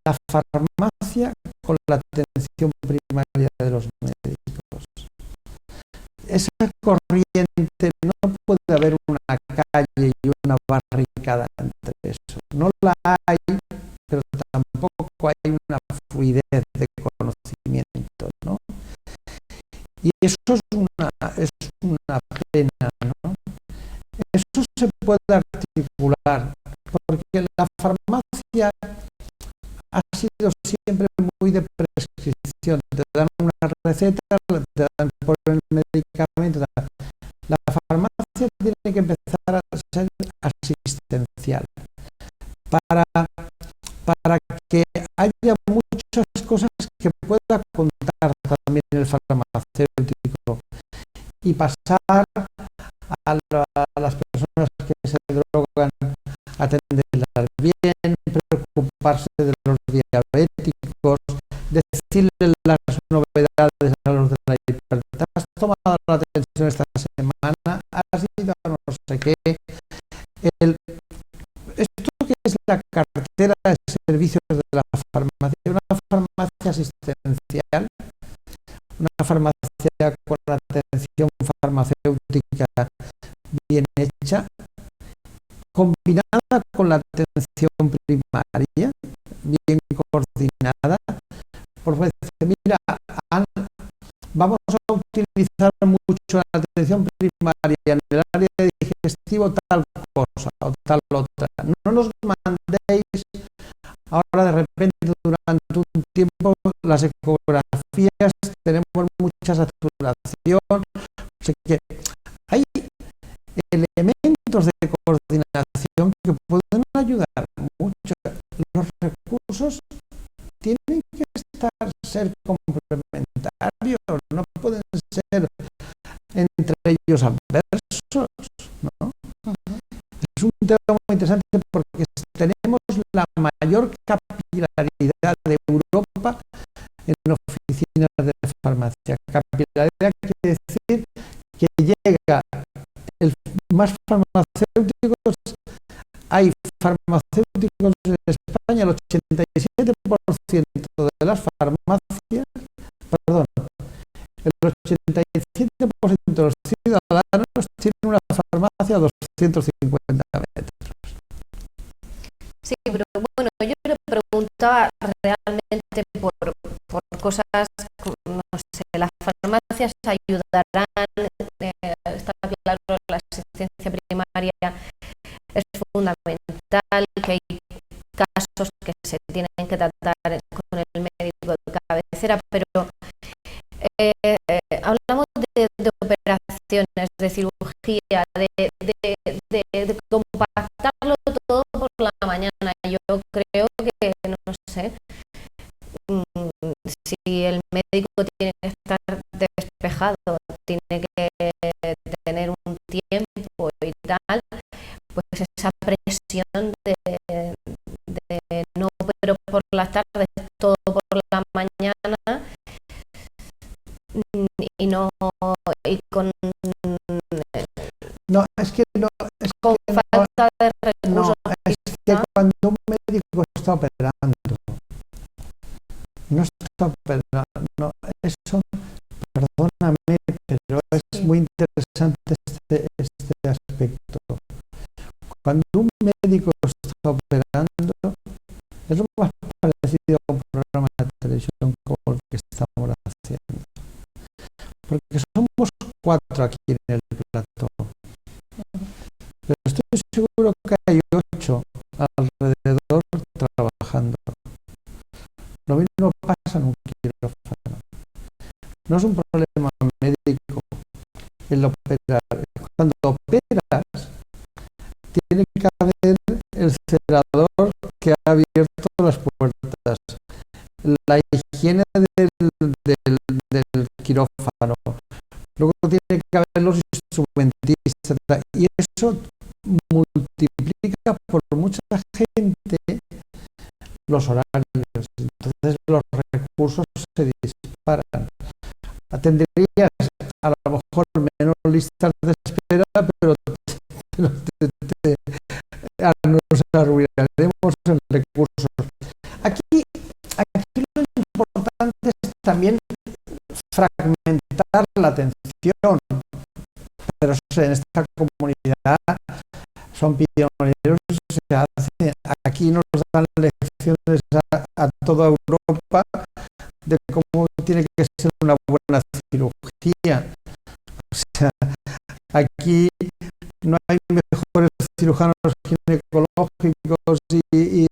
la farmacia con la atención primaria de los médicos. Esa corriente, no puede haber una calle y una barricada entre eso. No la hay, pero tampoco hay una fluidez de conocimiento, ¿no? Y eso es una pena, ¿no? Eso se puede articular porque la farmacia ha sido siempre muy de prescripción. Te dan una receta, te dan por el medicamento. La farmacia tiene que empezar a ser asistencial para que haya muchas cosas que pueda contar también el farmacéutico y pasar a las personas que se drogan, atenderlas bien, preocuparse de los diabéticos, decirles las novedades a los de la hipertensión. Has tomado la atención esta semana, has ido a no sé qué. Esto que es la cartera de servicios de la farmacia, una farmacia asistencial, una farmacia con atención farmacéutica bien hecha, combinada con la atención primaria, bien coordinada, porque dice, mira, vamos a utilizar mucho la atención primaria en el área de digestivo tal cosa o tal otra. No nos mandéis ahora de repente durante un tiempo las ecografías, tenemos mucha saturación, o sea que hay elementos de coordinación que pueden ayudar mucho. Los recursos tienen que ser complementarios, no pueden ser entre ellos adversos, ¿no? Es un tema muy interesante porque tenemos la mayor capilaridad de Europa en oficinas de farmacia. Capilaridad quiere decir que llega más farmacéuticos, hay farmacéuticos en España, el 87% de las farmacias, perdón, el 87% de los ciudadanos tienen una farmacia a 250 metros. Sí, pero bueno, yo le preguntaba realmente por cosas, no sé, las farmacias ayudarán, está claro, la asistencia primaria es fundamental, que hay casos que se tienen que tratar con el médico de cabecera, pero hablamos de operaciones, de cirugía, de compactarlo todo por la mañana. Yo creo que, no sé, si el médico tiene que estar despejado, tiene que tener un tiempo y tal, pues esa presión de no, pero por las tardes, todo por la mañana, y no, y con no, es que no, es con que falta de recursos. no, es que cuando un médico está operando, no está operando, no, eso, perdóname, pero es muy interesante este aspecto. Cuando un médico está operando, es lo más parecido a un programa de televisión como el que estamos haciendo. Porque somos 4 aquí en el plató. Pero estoy seguro que hay 8 alrededor trabajando. Lo mismo pasa en un quirófano. No es un problema médico el operar. Cuando operas, tiene que haber el cerador que ha abierto las puertas, la higiene del quirófano, luego tiene que haber los instrumentistas, y eso multiplica por mucha gente los horarios, entonces los recursos se disparan. Atenderías a lo mejor menos listas de espera, pero nos arruinaremos en recursos. Aquí lo importante es también fragmentar la atención, pero en esta comunidad son pioneros, se hace. Aquí nos dan lecciones a toda Europa de cómo tiene que ser una buena cirugía. O sea, aquí no hay mejores cirujanos ginecológicos oncológicos y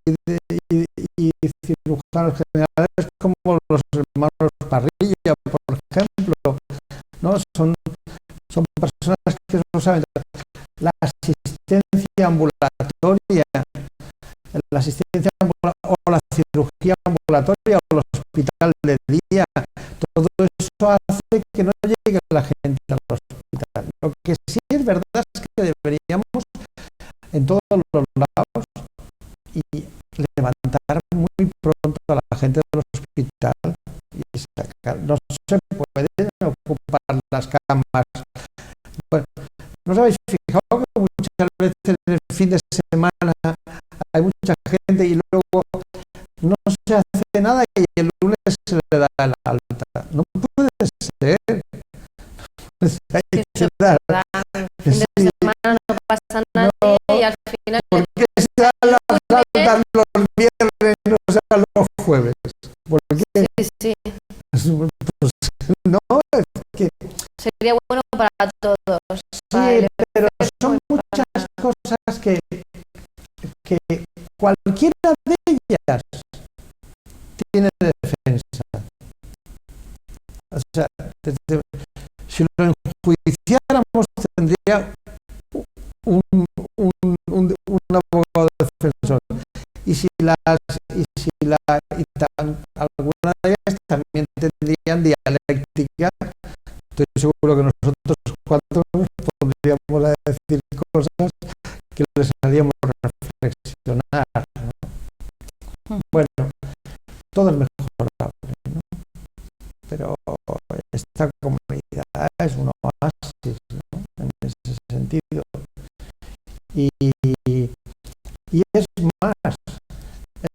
cirujanos generales como los hermanos Parrilla, por ejemplo, ¿no? Son personas que no saben. La asistencia ambulatoria, o la cirugía ambulatoria o el hospital de día, todo eso hace que no llegue la gente al hospital. Lo que sí es verdad es que deberíamos en todos los lados y levantar muy pronto a la gente del hospital y sacar. No se pueden ocupar las camas. Bueno, ¿no os habéis fijado que muchas veces en el fin de semana hay mucha gente y luego no se hace nada y el lunes se le da el alta? No puede ser. Hay que dar. El fin de semana no pasa nada y al final... ¿Por qué se dan las altas los viernes y no se dan los jueves? ¿Por qué? Sí. Pues, no, es que... Sería bueno para todos. Sí, pero son muchas cosas que cualquiera de ellas tiene defensa. O sea, si lo enjuiciáramos tendría un abogado defensor. Algunas de ellas también tendrían dialéctica. Estoy seguro que nosotros cuatro nos pondríamos a decir cosas que les haríamos reflexionar, ¿no? Bueno, todo es mejorable, ¿no? Pero esta comunidad es un oasis, ¿no? En ese sentido. Y es más,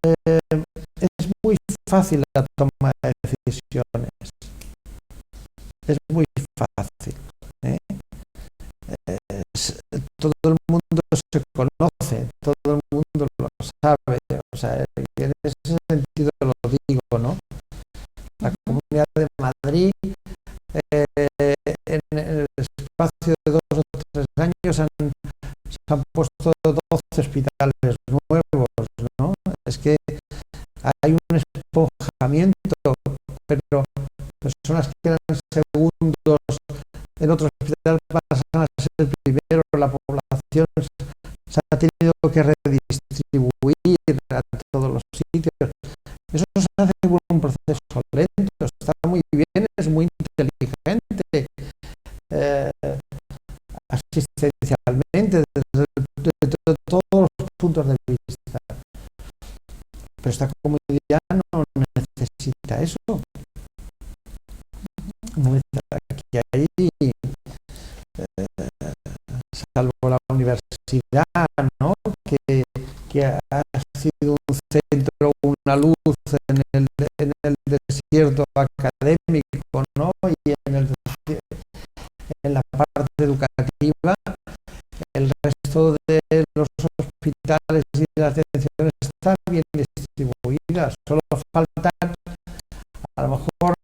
es muy fácil la toma de decisiones. Es muy fácil, ¿eh? Todo el mundo se conoce, todo el mundo lo sabe, o sea, en ese sentido lo digo, ¿no? La Comunidad de Madrid, en el espacio de 2 o 3 años se han puesto 12 hospitales nuevos, ¿no? Es que hay un esponjamiento, pero personas que eran segundos en otro hospital pasan a ser primero, la población se ha tenido que redistribuir a todos los sitios. Eso se hace por un proceso lento, está muy bien, es muy inteligente, asistencialmente, desde todos los puntos de vista. Pero esta comunidad no necesita eso. Aquí hay, salvo la universidad, ¿no? que ha sido un centro, una luz en el desierto académico, ¿no? Y en la parte educativa, el resto de los hospitales y las detenciones están bien distribuidas. Solo faltan a lo mejor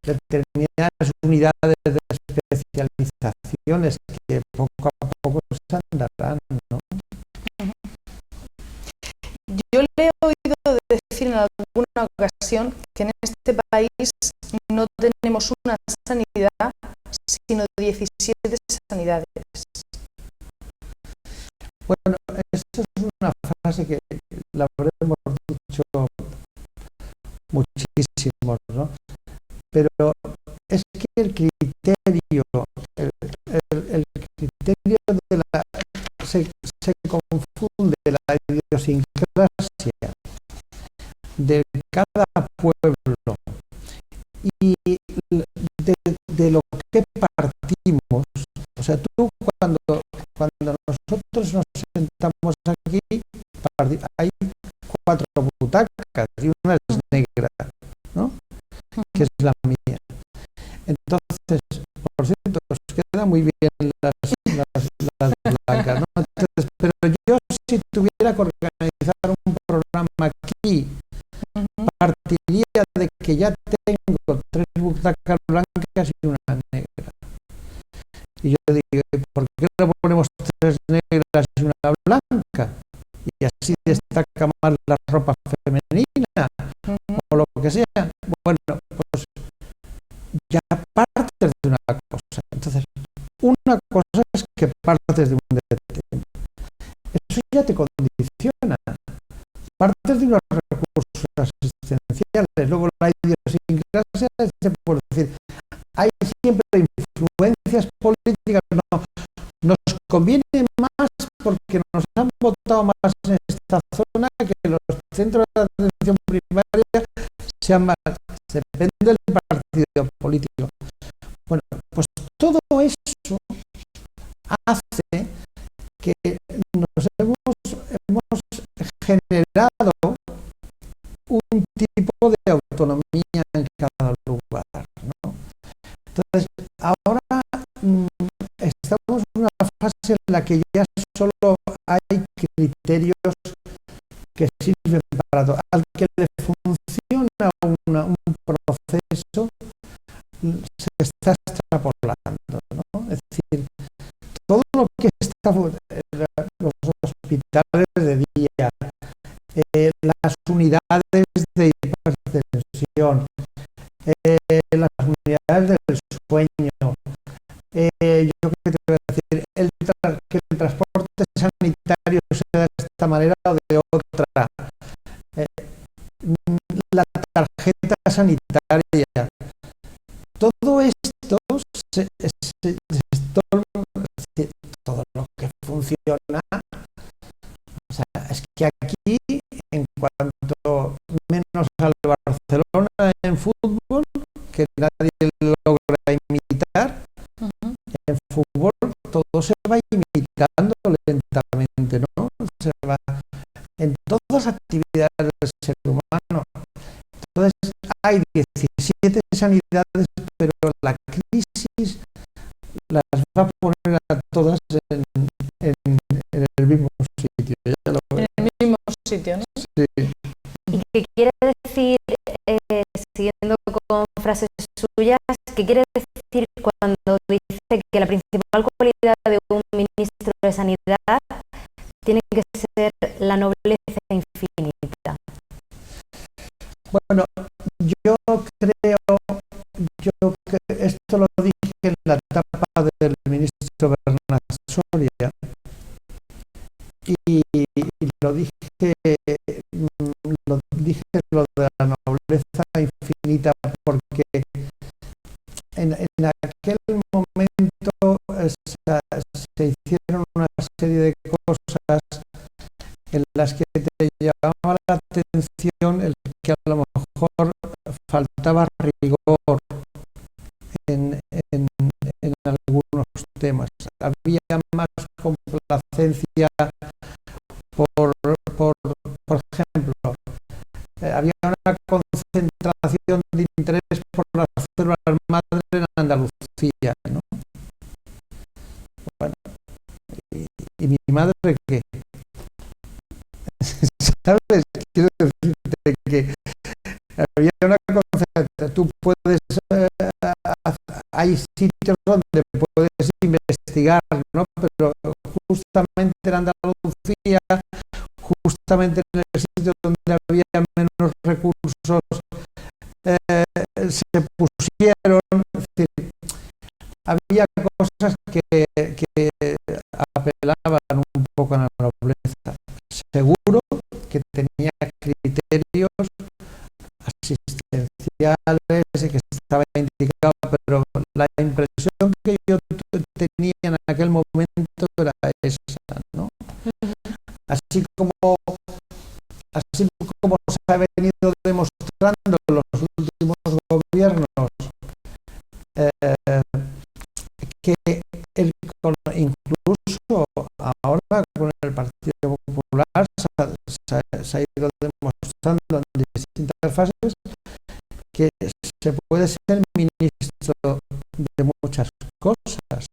determinadas unidades de especializaciones que poco a poco se andarán, ¿no? Yo le he oído decir en alguna ocasión que en este país no tenemos una sanidad, sino 17 sanidades. Bueno, esa es una frase que la habremos dicho muchísimos, ¿no? Pero es que el criterio de la se confunde la idiosincrasia de cada pueblo y de lo que partimos. O sea, tú cuando nosotros nos sentamos aquí, hay 4 butacas y una es negra, ¿no? Que es la mía. Entonces, por cierto, os queda muy bien las blancas, ¿no? Entonces, pero yo si tuviera que organizar un programa aquí, partiría de que ya tengo 3 butacas blancas y una negra. Y yo digo, ¿por qué no ponemos 3 negras y una blanca? y así destaca más la ropa femenina o lo que sea. Bueno, pues ya partes de una cosa. Entonces, una cosa es que partes de un tema. Eso ya te condiciona. Partes de unos recursos asistenciales. Luego la idiosincrasia, se puede decir, hay siempre influencias políticas. No, nos conviene más porque nos han votado más en esta zona que los centros de atención primaria sean más. Depende del partido político. Bueno, pues todo eso hace que nos hemos generado un tipo de autonomía en cada lugar, ¿no? Entonces, ahora estamos en una fase en la que ya solo hay criterios que sirven para todo. Al que le funciona un proceso, se está extrapolando, ¿no? Es decir, todo lo que está los hospitales de día, las unidades de hipertensión, las unidades del sueño, yo que te voy a decir, que el transporte sanitario sea de esta manera o de otra, la tarjeta sanitaria, todo esto, todo lo que funciona, o sea, es que aquí, en cuanto menos al Barcelona en fútbol, que nadie logra imitar, en fútbol todo se va imitando lentamente, ¿no? Se va en todas las actividades del ser humano. Entonces, hay 17 sanidades, pero la crisis las va a poner a todas en el mismo sitio. Ya lo en el mismo sitio, ¿no? Sí. ¿Y qué quiere decir, siguiendo con frases suyas, qué quiere decir cuando dice que la principal cualidad de un ministro de Sanidad tiene que ser la nobleza infinita? Bueno, yo creo que esto lo dije en la etapa del ministro Bernat Soria y lo dije lo de la nobleza infinita porque en aquel momento se hicieron una serie de cosas en las que te llamaba la atención el que a lo mejor faltaba rigor en algunos temas. Había más complacencia por ejemplo, había una concentración de interés por las células madre en Andalucía, ¿no? Bueno, y mi madre, ¿qué? ¿Sabes? Quiero decirte que había una concentración. Tú puedes, hay sitios donde puedes investigar, ¿no? Pero justamente en Andalucía, justamente en el sitio donde había menos recursos, se pusieron, es decir, había cosas que apelaban un poco a la nobleza. Seguro que tenía criterios asistenciales y que estaba indicado, pero la impresión que yo tenía en aquel momento era esa, ¿no? Así como se ha venido demostrando en los últimos gobiernos, que incluso ahora con el Partido Popular se ha ido demostrando en distintas fases que se puede ser ministro de muchas cosas.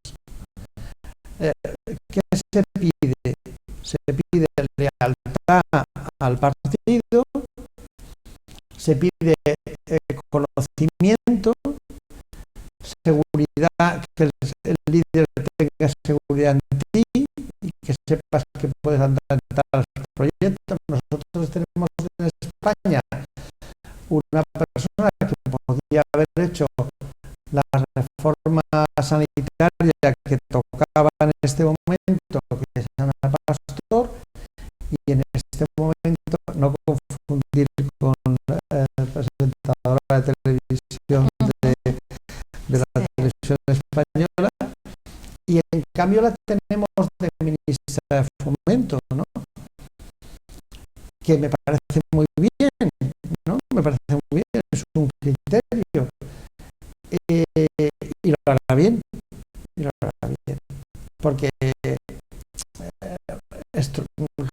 ¿Qué se pide? Se pide lealtad al partido, se pide conocimiento, seguridad, que el líder tenga seguridad en ti y que sepas que puedes andar en tal proyectos. Nosotros tenemos en España una persona que podía haber hecho la reforma sanitaria que tocaba en este momento, que es Ana Pastor, y en este momento, no confundir con presentadora de televisión de la televisión española, y en cambio la tenemos de ministra de Fomento, ¿no? Que me parece muy bien, ¿no? Me parece muy bien, es un criterio, y lo hará bien, porque esto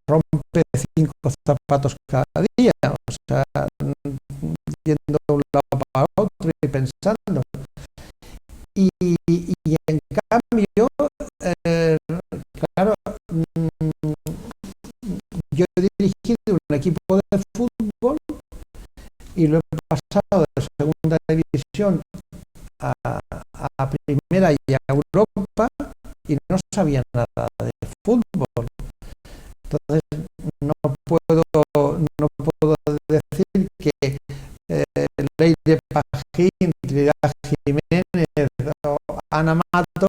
rompe 5 zapatos cada día, o sea, yendo de un lado para otro y pensando. Y en cambio, claro, yo he dirigido un equipo de fútbol y lo he pasado de segunda división a primera y a Europa, y no sabía nada de fútbol. Entonces no puedo decir que Leire Pajín, Trinidad Jiménez o Ana Mato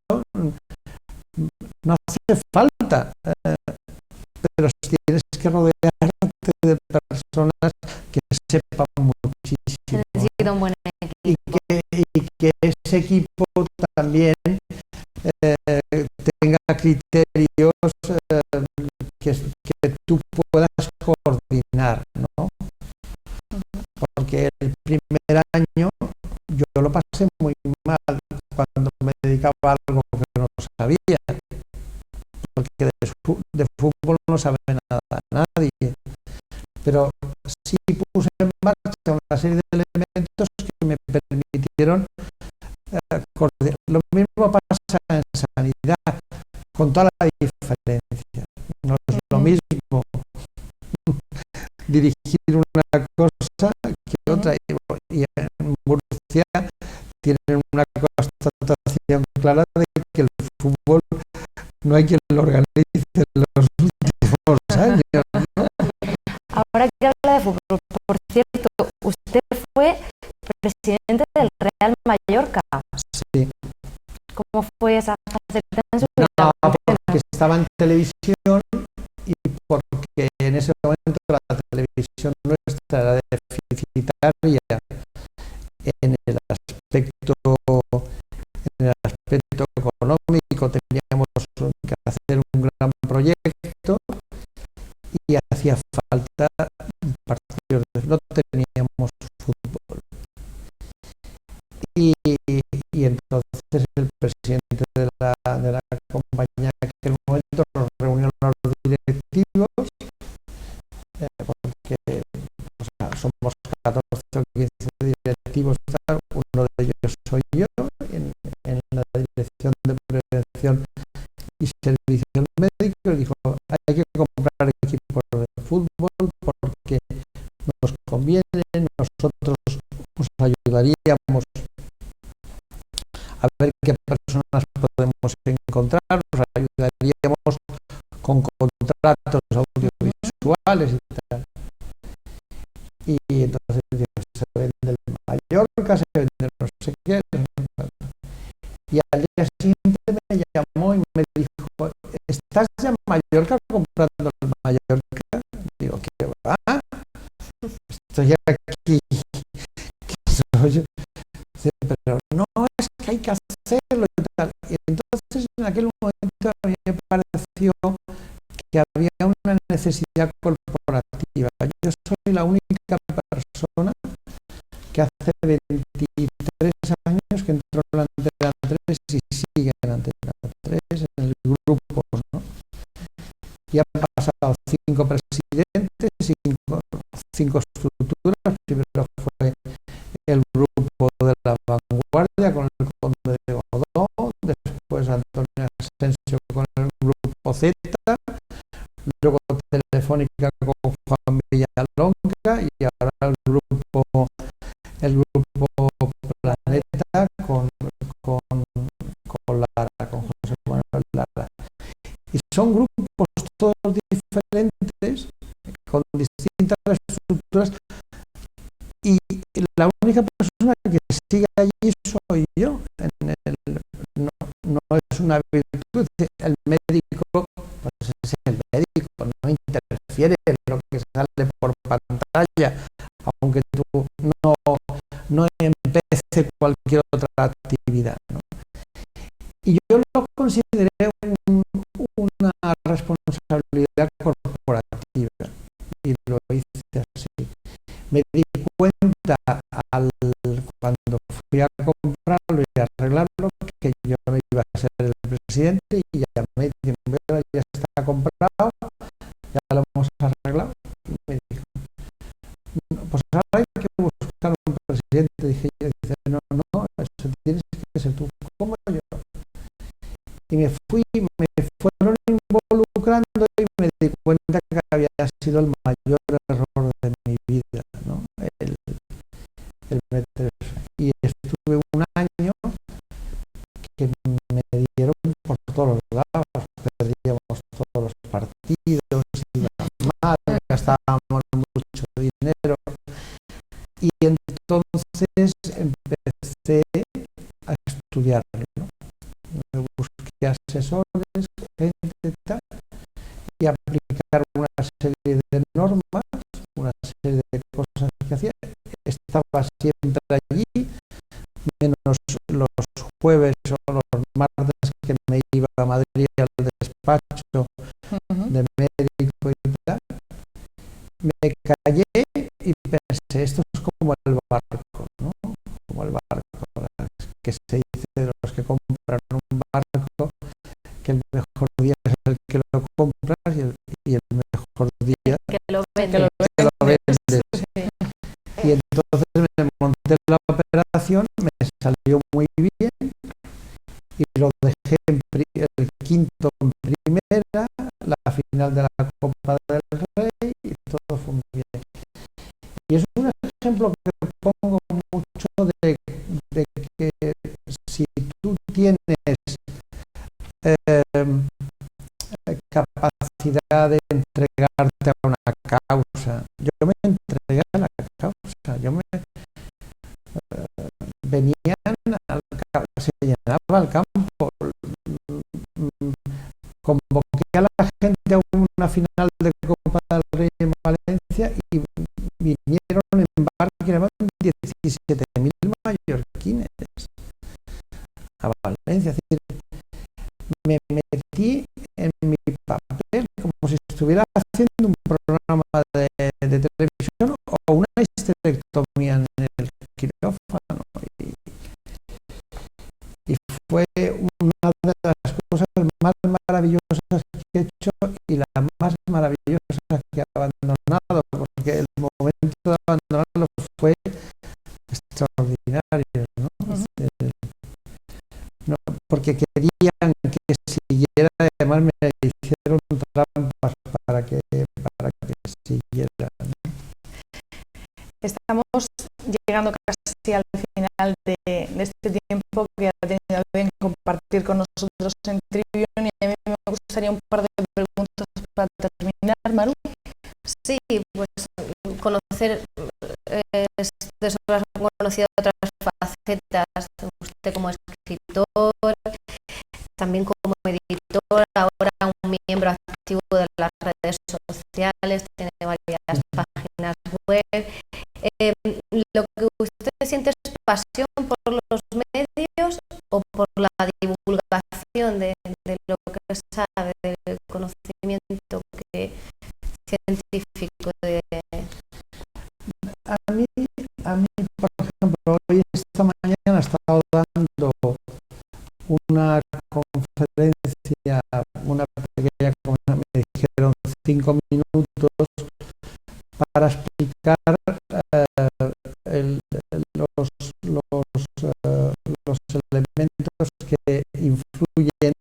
no hace falta, pero tienes que rodearte de personas que sepan muchísimo, Necesito un buen y que ese equipo también tenga criterios que tú puedas coordinar, ¿no? Porque el primer año yo lo pasé muy mal cuando me dedicaba a algo que no sabía, porque de fútbol no sabe nada nadie, pero sí puse en marcha una serie de elementos que me permitieron coordinar. Lo mismo pasa en sanidad, con toda la diferencia. No es lo mismo dirigir una cosa que otra, y en Murcia tienen una constatación clara de que el fútbol no hay quien lo organice en los últimos años, ¿no? Ahora que habla de fútbol, por cierto, usted fue presidente del Real Mallorca. Sí. ¿Cómo fue esa faceta en su No, vida? porque estaba en televisión y porque en ese momento la televisión nuestra era deficitaria en el aspecto económico. Teníamos que hacer un gran proyecto y hacía falta partidos, no teníamos fútbol, y entonces el presidente de la compañía en aquel momento nos reunió a los directivos, porque somos 14 o 15 directivos, uno de ellos soy yo, en la dirección de prevención y servicios médicos, y dijo: hay que comprar equipos de fútbol porque nos conviene, nosotros os ayudaríamos a ver qué personas podemos encontrar, nos ayudaríamos con contratos audiovisuales y tal. Y entonces se vende el Mallorca, se vende no sé qué. Y al día siguiente me llamó y me dijo: ¿estás ya en Mallorca comprando el Mallorca? Digo: ¿qué va? Estoy aquí. Pero no, es que hay que hacerlo y tal. Y entonces en aquel momento a mí me pareció que había una necesidad corporativa. Yo soy la única persona que hace 23 años que entró en la Antena 3 y sigue en la Antena 3 en el grupo, ¿no? Y han pasado 5 presidentes, 5 estructuras. Primero fue el grupo de La Vanguardia con el conde de Godó, después Antonio Asensio con el grupo Z, luego Telefónica con Juan Villalonga, y ahora el grupo Planeta con Lara, con José Manuel Lara. Y son grupos todos diferentes, con distintas estructuras, y la única persona que sigue allí soy yo. No es una virtud. El médico, pues es el médico, no interfiere en lo que sale por pantalla, aunque tú no empece cualquier otra actividad, ¿no? Y yo lo consideré una responsabilidad corporativa, y lo hice así. Me di cuenta cuando fui a comprarlo y a arreglarlo, que yo no iba a ser el presidente, y llamé y dije, ya está comprado, ya lo hemos arreglado. Y me dijo, pues ahora hay que buscar un presidente. Dije yo, dice, no, eso tienes que ser tú, como yo. Y me fueron involucrando, y me di cuenta que había sido el mayor error de mi vida, ¿no? El meter eso. Y estuve un año que me dieron por todos los lados, perdíamos todos los partidos, iba mal, gastábamos mucho dinero, y entonces empecé a estudiarlo, ¿no? Me busqué asesores, gente y tal, y aplicar una serie de normas, una serie de cosas que hacía. Estaba siempre allí, menos los jueves o los martes que me iba a Madrid al despacho de médico y tal. Me callé y pensé, esto es como el barco, ¿no? Como el barco, que se dice de los que compran un barco, que el mejor día es el que lo compras, y el mejor día que lo vendes. que lo vendes. Y entonces me monté la operación, me salió muy bien, y lo dejé el quinto en primera, la final de la Copa del Rey, y todo fue muy bien. Y es un ejemplo que pongo mucho de que si tú tienes capacidad de entregarte a una causa. Yo me entregué a la causa, venían se llenaba el campo, convoqué a la gente a una final de Copa del Rey en Valencia, y vinieron en barco, que eran 17.000 mallorquines a Valencia. Es decir, me metí en mi papel como si estuviera haciendo un programa de televisión o una histerectomía en el quirófano, y fue una de las cosas más maravillosas que he hecho, y la más maravillosa que he abandonado, porque el momento de abandonarlo fue extraordinario, ¿no? No, porque querían que siguiera, además me hicieron trampas para que siguiera, ¿no? Estamos llegando casi al final de este tiempo que ha tenido bien compartir con nosotros en Trivium, y a mí me gustaría un par de preguntas para terminar, Maru. Sí, pues conocer, de sobra conocido otras facetas, usted como escritor, también como editor, ahora un miembro activo de las redes sociales, tiene varias páginas web. ¿Lo que usted siente es pasión por los medios o por la divulgación de lo que sabe, del conocimiento científico? A mí, por ejemplo, hoy esta mañana he estado dando una conferencia, una pequeña conferencia, me dijeron 5 minutos para explicar los elementos que influyen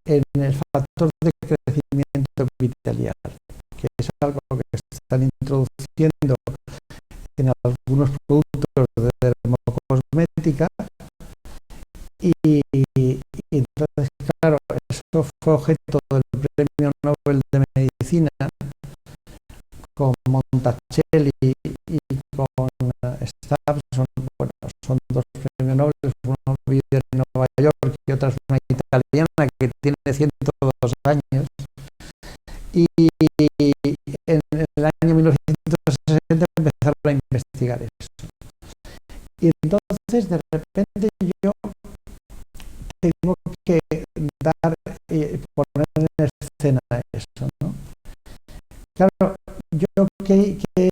en el factor de crecimiento epitelial, que es algo que están introduciendo en algunos productos de dermocosmética, y entonces, claro, eso fue objeto del Premio Nobel de Medicina, Monticelli y con Stubbs son dos premios Nobel, uno vive en Nueva York y otra es una italiana que tiene 102 años, y en el año 1960 empezaron a investigar eso. Y entonces de repente yo tengo que dar poner en escena eso, ¿no? Claro, yo que he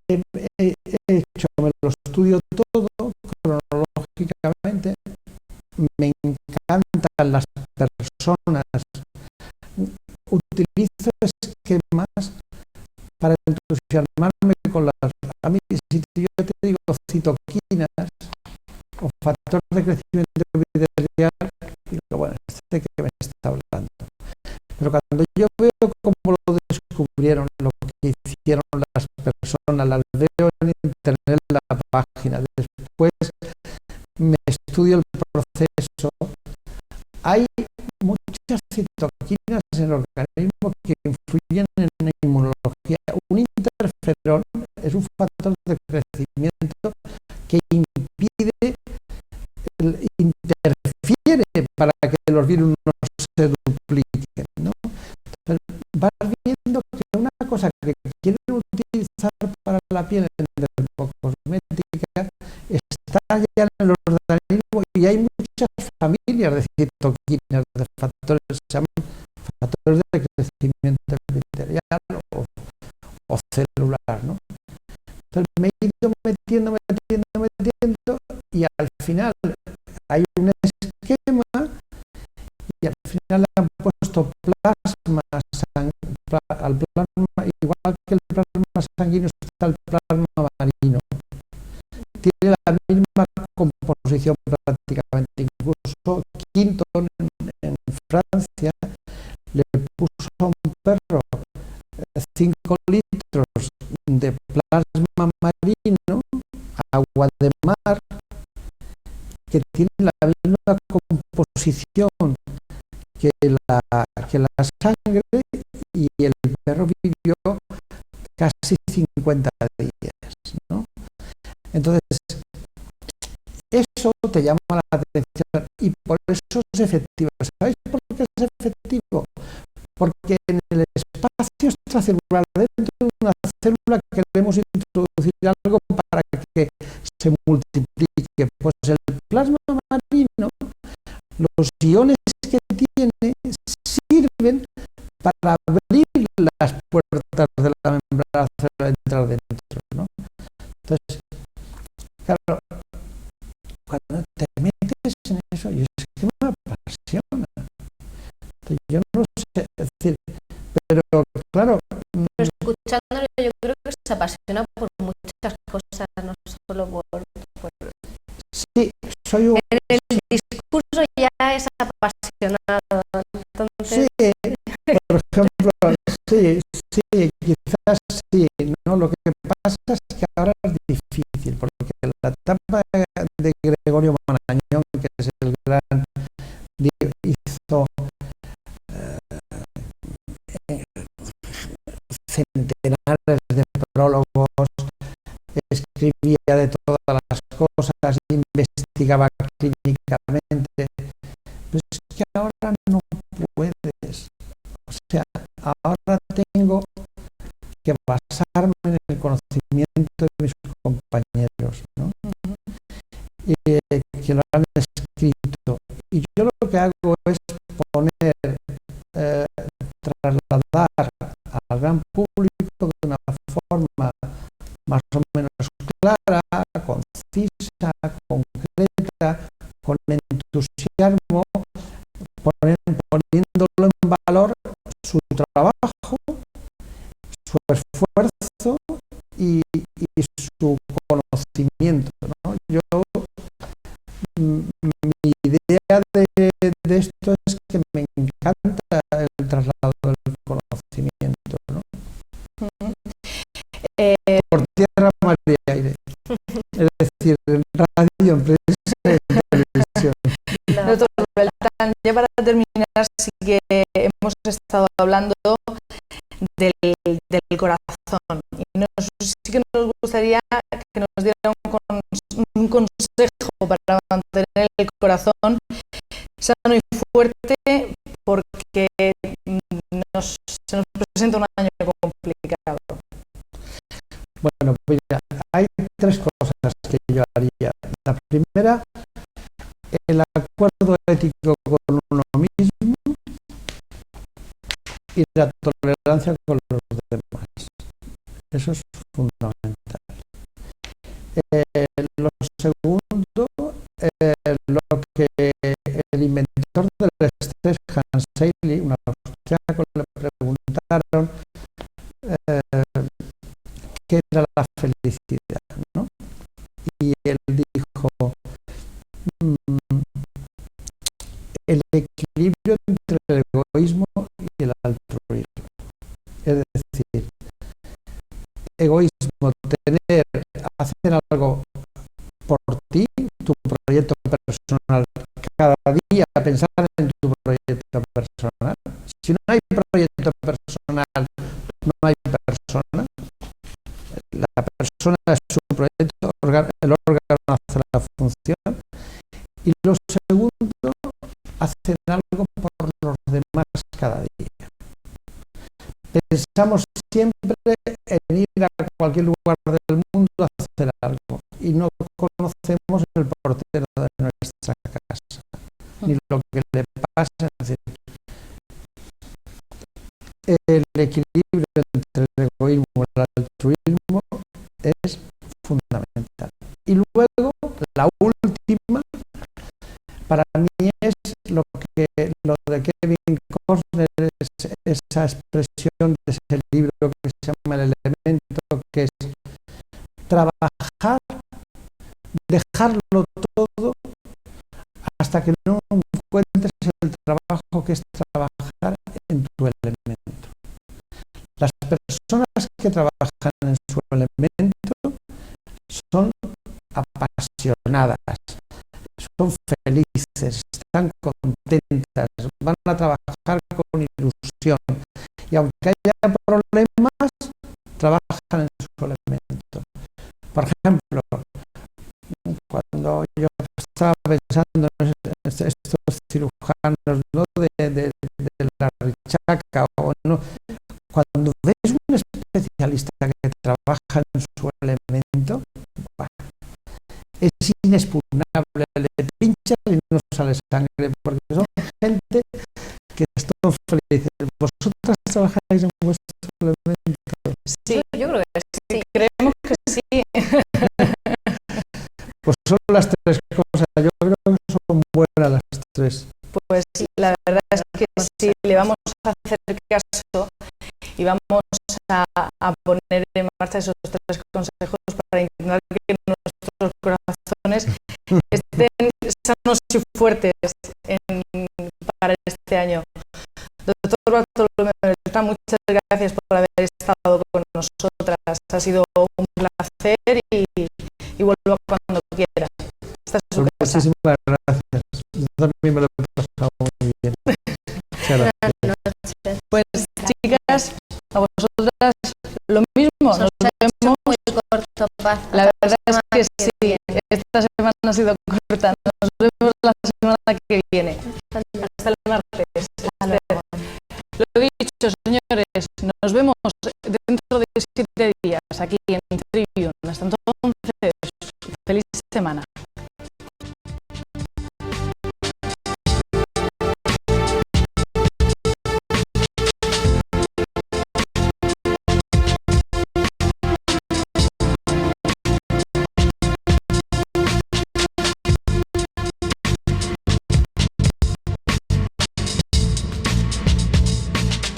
hecho, me lo estudio todo cronológicamente, me encantan las personas, utilizo esquemas para entusiasmarme con las... A mí, si yo te digo citoquinas o factor de crecimiento epitelial, digo, bueno, que me está hablando. Pero cuando yo veo cómo lo descubrieron, lo que hicieron las personas, las veo en internet en la página, después me estudio el proceso, hay muchas citoquinas en el organismo que influyen en la inmunología. Un interferón es un factor de crecimiento que impide, interfiere para que los virus no se dupliquen, ¿no? Entonces, vas viendo que una cosa que quieren utilizar para la piel en dermocosmética está ya en el organismo y hay muchas familias de citoquinas, de factores, se llaman factores de crecimiento epitelial o celular, ¿no? Entonces me he ido metiendo y al final hay un esquema y al final le han puesto plasma, al plasma, igual que el plasma sanguíneo está el plasma marino. Tiene la misma composición prácticamente, incluso Quinton en Francia le puso a un perro 5 litros de plasma marino, agua de mar, que tiene la misma composición que la sangre, y el perro vivió casi 50 días, ¿no? Entonces, eso te llama la atención y por eso es efectivo. ¿Sabéis por qué es efectivo? Porque en el espacio extracelular, dentro de una célula, queremos introducir algo para que se multiplique. Pues el plasma marino, los iones que tiene, sirven para abrir las puertas de la membrana celular y entrar dentro, ¿no? Entonces, claro, cuando te metes en eso, y es que me apasiona. Entonces, yo no sé, es decir, pero claro... Pero escuchándolo, yo creo que se apasiona por muchas cosas, no solo por... Sí, soy un... En el discurso ya es apasionado, entonces... Sí, por ejemplo, sí, quizás sí, ¿no? Lo que pasa es que ahora es difícil, porque la etapa de Gregorio Marañón, que es el gran, hizo centenares de prólogos, escribía de todas las cosas, investigaba clínicamente, pero es que ahora no puedes. O sea, ahora tengo que basarme en el conocimiento de mis compañeros, ¿no? Que lo han escrito. Y yo lo que hago es poner, trasladar al gran público de una forma más o menos clara, concisa, concreta, con entusiasmo, poniéndolo en valor su trabajo, su esfuerzo y su conocimiento, ¿no? Mi idea de esto es que me encanta el traslado del conocimiento, ¿no? Por tierra, mar y aire. Es decir, en radio, en prensa y en televisión. Doctor Beltrán, ya para terminar, sí que hemos estado hablando del corazón y sí que nos gustaría que nos diera un consejo para mantener el corazón sano y fuerte, porque se nos presenta un año complicado. Bueno, pues ya, hay tres cosas que yo haría. La primera, el acuerdo ético con uno mismo y la tolerancia con los demás. Eso es fundamental. Lo segundo, lo que el inventor del estrés, Hans Selye, un austriaco, le preguntaron qué era la felicidad, ¿no? Y él dijo, el equilibrio entre el egoísmo y el altruismo. Es decir, egoísmo, hacer algo por ti, tu proyecto personal, cada día pensar en tu proyecto personal. Si no hay proyecto personal, no hay persona. La persona es su proyecto, el órgano hace la función. Y lo segundo, hacer algo por los demás cada día. Pensamos siempre en ir a cualquier lugar del mundo a hacer algo y no conocemos el portero de nuestra casa, ni lo que le pasa. Es decir, el equilibrio entre el egoísmo y el altruismo es fundamental. Y luego, la última, para mí es lo de Kevin Costner, esa expresión de ese libro que se llama El Elemento, que es trabajar, dejarlo todo hasta que no encuentres el trabajo que es trabajar en tu elemento. Las personas que trabajan en su elemento son apasionadas, son felices, están contentas, van a trabajar con ilusión y aunque haya problemas, trabajan en su elemento. Por ejemplo, cuando yo estaba pensando en estos cirujanos, ¿no?, de la richaca, o no, cuando ves un especialista que trabaja en su elemento, bueno, es inexpugnable, le pinchas y no sale sangre, porque son gente que están felices. ¿Vosotras trabajáis en vuestro elemento? Sí, yo creo que sí, creemos que sí. Pues son las tres cosas, yo creo que son buenas las tres. Pues la verdad es que sí, le vamos a hacer caso y vamos a poner en marcha esos tres consejos para intentar que nuestros corazones estén sanos y fuertes para este año. Doctor Bartolomé Beltrán, muchas gracias por haber estado con nosotras. Ha sido un placer y vuelvo cuando quiera. Esta es su casa. Muchísimas gracias. Yo también me lo he pasado muy bien. Muchas gracias. Pues chicas, a vosotras lo mismo. Nos vemos. Muy corto, Paz. La verdad es que sí, esta semana ha sido corta. Nos vemos la semana que viene. Hasta el martes. Lo dicho, señores, nos vemos dentro de 7 días aquí en Trivium. Hasta entonces, feliz semana.